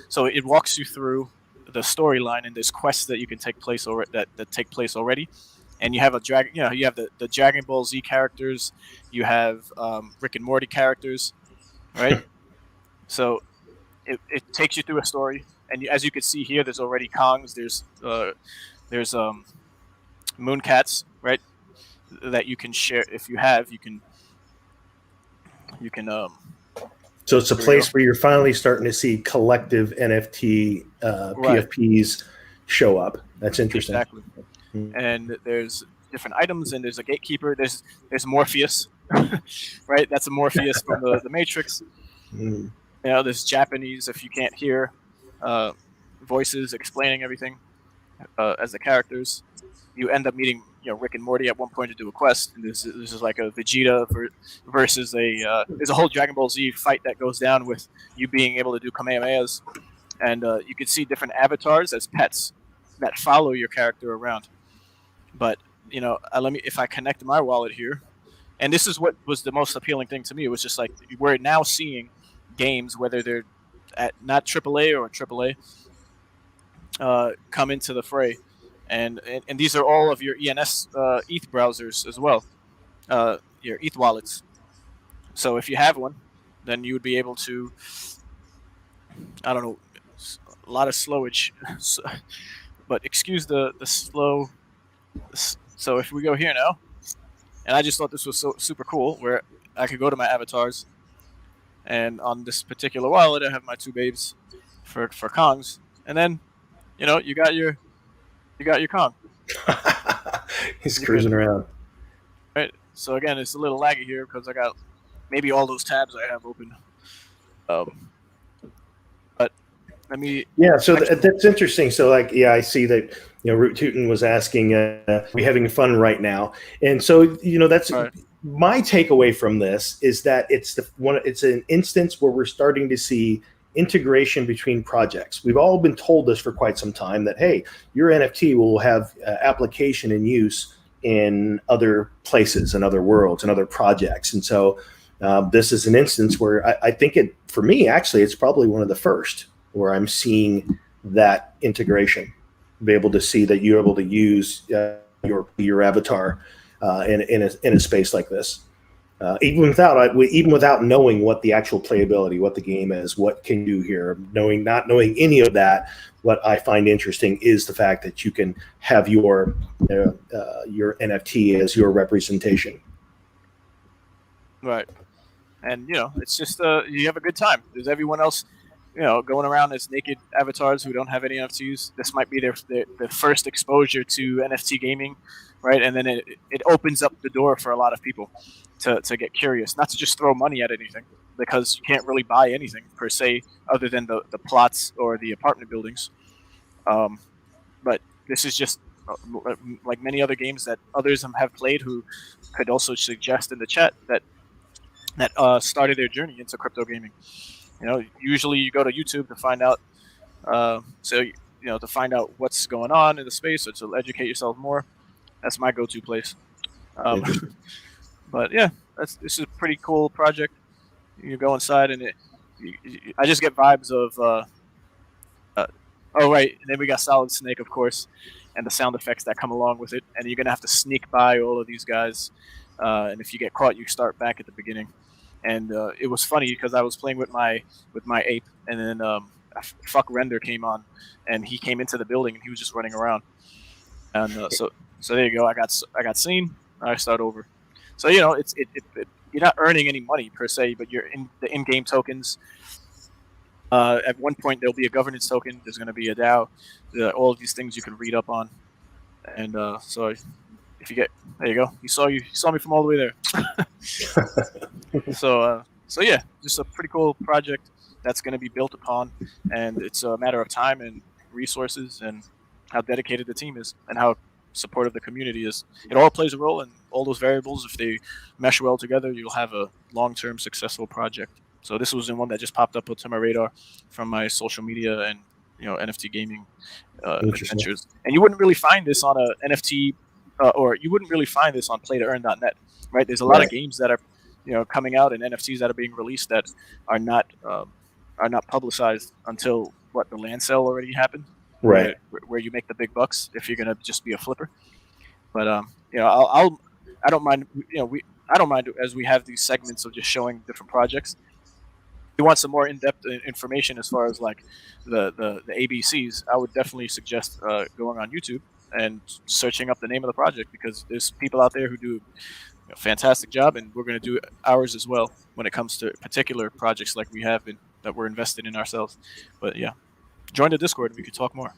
so it walks you through the storyline, and there's quests that you can take place that take place already, and you have you have the Dragon Ball Z characters, you have Rick and Morty characters, right? So it takes you through a story, and as you can see here, there's already Kongs, there's Mooncats, right? That you can share if you have. You can. So it's a place where you're finally starting to see collective NFT PFPs show up. That's interesting. Exactly. And there's different items, and there's a gatekeeper. There's Morpheus, right? That's a Morpheus from the Matrix. There's Japanese, if you can't hear, voices explaining everything as the characters. You end up meeting Rick and Morty at one point to do a quest, and this is like a Vegeta versus there's a whole Dragon Ball Z fight that goes down with you being able to do Kamehamehas, and you can see different avatars as pets that follow your character around. But if I connect my wallet here, and this is what was the most appealing thing to me. It was just like we're now seeing games, whether they're at not AAA or AAA, come into the fray. And these are all of your ENS ETH browsers as well, your ETH wallets. So if you have one, then you would be able to, I don't know, a lot of slowage. But excuse the slow. So if we go here now, and I just thought this was so super cool, where I could go to my avatars, and on this particular wallet, I have my two babes for Kongs, and then you got your Kong. He's You cruising could, around. right? So again, it's a little laggy here because I got maybe all those tabs I have open. But let me. Yeah, so that's interesting. So, like, yeah, I see that. Root Tootin was asking, "Are we having fun right now?" And so, that's Right. my takeaway from this is that it's an instance where we're starting to see integration between projects. We've all been told this for quite some time that, hey, your NFT will have application and use in other places and other worlds and other projects. And so, this is an instance where I think for me, actually, it's probably one of the first where I'm seeing that integration, be able to see that you're able to use your avatar in a space like this, even without knowing what the actual playability, what the game is, what can you do here, not knowing any of that. What I find interesting is the fact that you can have your NFT as your representation. Right. And it's just you have a good time. There's everyone else going around as naked avatars who don't have any NFTs. This might be their first exposure to NFT gaming, right? And then it opens up the door for a lot of people to get curious, not to just throw money at anything, because you can't really buy anything per se other than the plots or the apartment buildings. But this is just like many other games that others have played who could also suggest in the chat that started their journey into crypto gaming. Usually you go to YouTube to find out, to find out what's going on in the space or to educate yourself more. That's my go-to place. But yeah, this is a pretty cool project. You go inside and I just get vibes of. Oh right, and then we got Solid Snake, of course, and the sound effects that come along with it. And you're gonna have to sneak by all of these guys, and if you get caught, you start back at the beginning. And it was funny because I was playing with my ape, and then fuck render came on, and he came into the building and he was just running around. And so there you go. I got seen. I start over. So it's you're not earning any money per se, but you're in the in-game tokens. At one point there'll be a governance token. There's going to be a DAO. All of these things you can read up on. And so if you get there, you go. You saw me from all the way there. So yeah, just a pretty cool project that's going to be built upon, and it's a matter of time and resources and how dedicated the team is and how supportive the community is. It all plays a role, and all those variables, if they mesh well together, you'll have a long-term successful project. So this was one that just popped up onto my radar from my social media and NFT gaming adventures. And you wouldn't really find this on a NFT, or you wouldn't really find this on PlayToEarn.net, right? There's a lot of games that are coming out and NFTs that are being released that are not publicized until the land sale already happened, right? Where you make the big bucks if you're gonna just be a flipper. But I don't mind. I don't mind as we have these segments of just showing different projects. If you want some more in-depth information as far as like the ABCs, I would definitely suggest going on YouTube and searching up the name of the project, because there's people out there who do a fantastic job, and we're going to do ours as well when it comes to particular projects like we have that we're invested in ourselves. But yeah, join the Discord and we could talk more.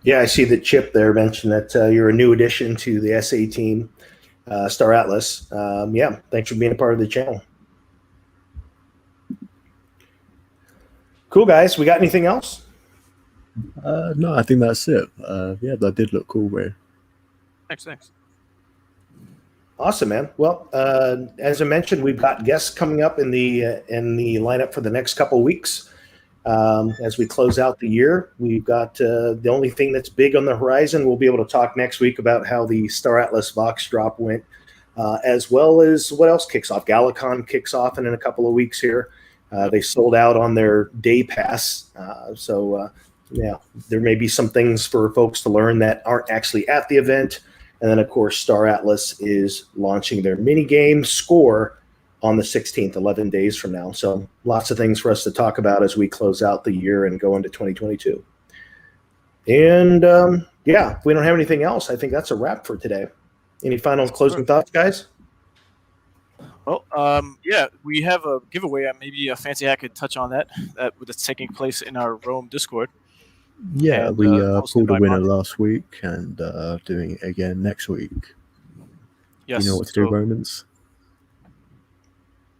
Yeah, I see that Chip there mentioned that you're a new addition to the SA team, Star Atlas. Yeah, thanks for being a part of the channel. Cool, guys. We got anything else? No, I think that's it. Yeah, that did look cool, Ray. Thanks. Awesome, man. Well, as I mentioned, we've got guests coming up in the lineup for the next couple of weeks. As we close out the year, we've got the only thing that's big on the horizon. We'll be able to talk next week about how the Star Atlas Vox drop went, as well as what else kicks off. GalaCon kicks off in a couple of weeks here. They sold out on their day pass. So there may be some things for folks to learn that aren't actually at the event. And then, of course, Star Atlas is launching their mini game Score on the 16th, 11 days from now. So lots of things for us to talk about as we close out the year and go into 2022. And yeah, if we don't have anything else, I think that's a wrap for today. Any final closing thoughts, guys? Well, yeah, we have a giveaway. Maybe Fancy Hat could touch on that's taking place in our Rome Discord. Yeah, And, we hosted pulled a by winner Mark. last week and doing it again next week. Yes. You know what to do, Romans?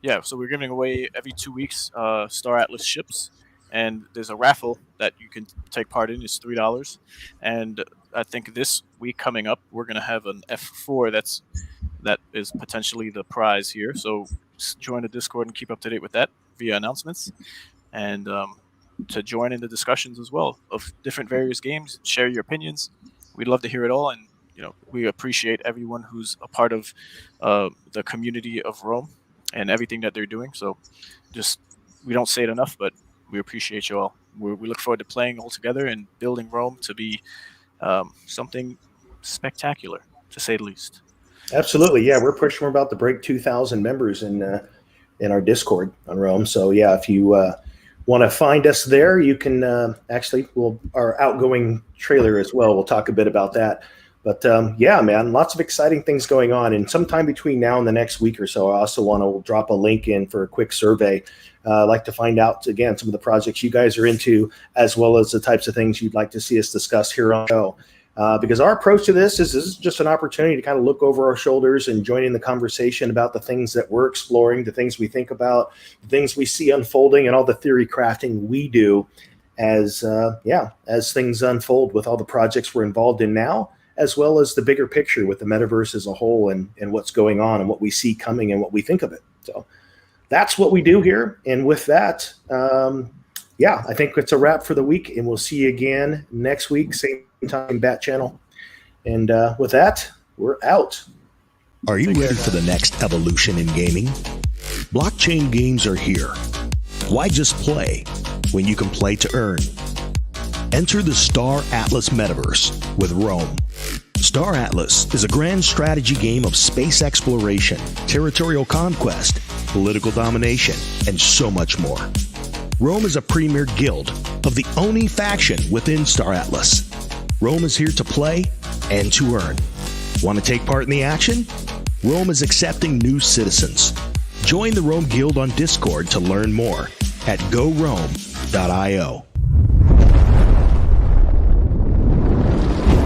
Yeah, so we're giving away every 2 weeks Star Atlas ships, and there's a raffle that you can take part in. It's $3, and I think this week coming up we're gonna have an F4 that is potentially the prize here. So join the Discord and keep up to date with that via announcements, and to join in the discussions as well of different various games. Share your opinions. We'd love to hear it all, and we appreciate everyone who's a part of the community of Rome and everything that they're doing. So we don't say it enough, but we appreciate you all. We look forward to playing all together and building Rome to be something spectacular, to say the least. Absolutely. Yeah, we're pushing. We're about to break 2,000 members in our Discord on Rome. So yeah, if you want to find us there, you can our outgoing trailer as well. We'll talk a bit about that. But yeah, man, lots of exciting things going on. And sometime between now and the next week or so, I also want to drop a link in for a quick survey. I'd like to find out, again, some of the projects you guys are into, as well as the types of things you'd like to see us discuss here on the show. Because our approach to this is just an opportunity to kind of look over our shoulders and join in the conversation about the things that we're exploring, the things we think about, the things we see unfolding, and all the theory crafting we do as things unfold with all the projects we're involved in now, as well as the bigger picture with the metaverse as a whole and what's going on and what we see coming and what we think of it. So that's what we do here. And with that, I think it's a wrap for the week, and we'll see you again next week, same time, Bat Channel. And with that, we're out. Are you ready for the next evolution in gaming? Blockchain games are here. Why just play when you can play to earn? Enter the Star Atlas Metaverse with Rome. Star Atlas is a grand strategy game of space exploration, territorial conquest, political domination, and so much more. Rome is a premier guild of the ONI Faction within Star Atlas. Rome is here to play and to earn. Want to take part in the action? Rome is accepting new citizens. Join the Rome Guild on Discord to learn more at gorome.io.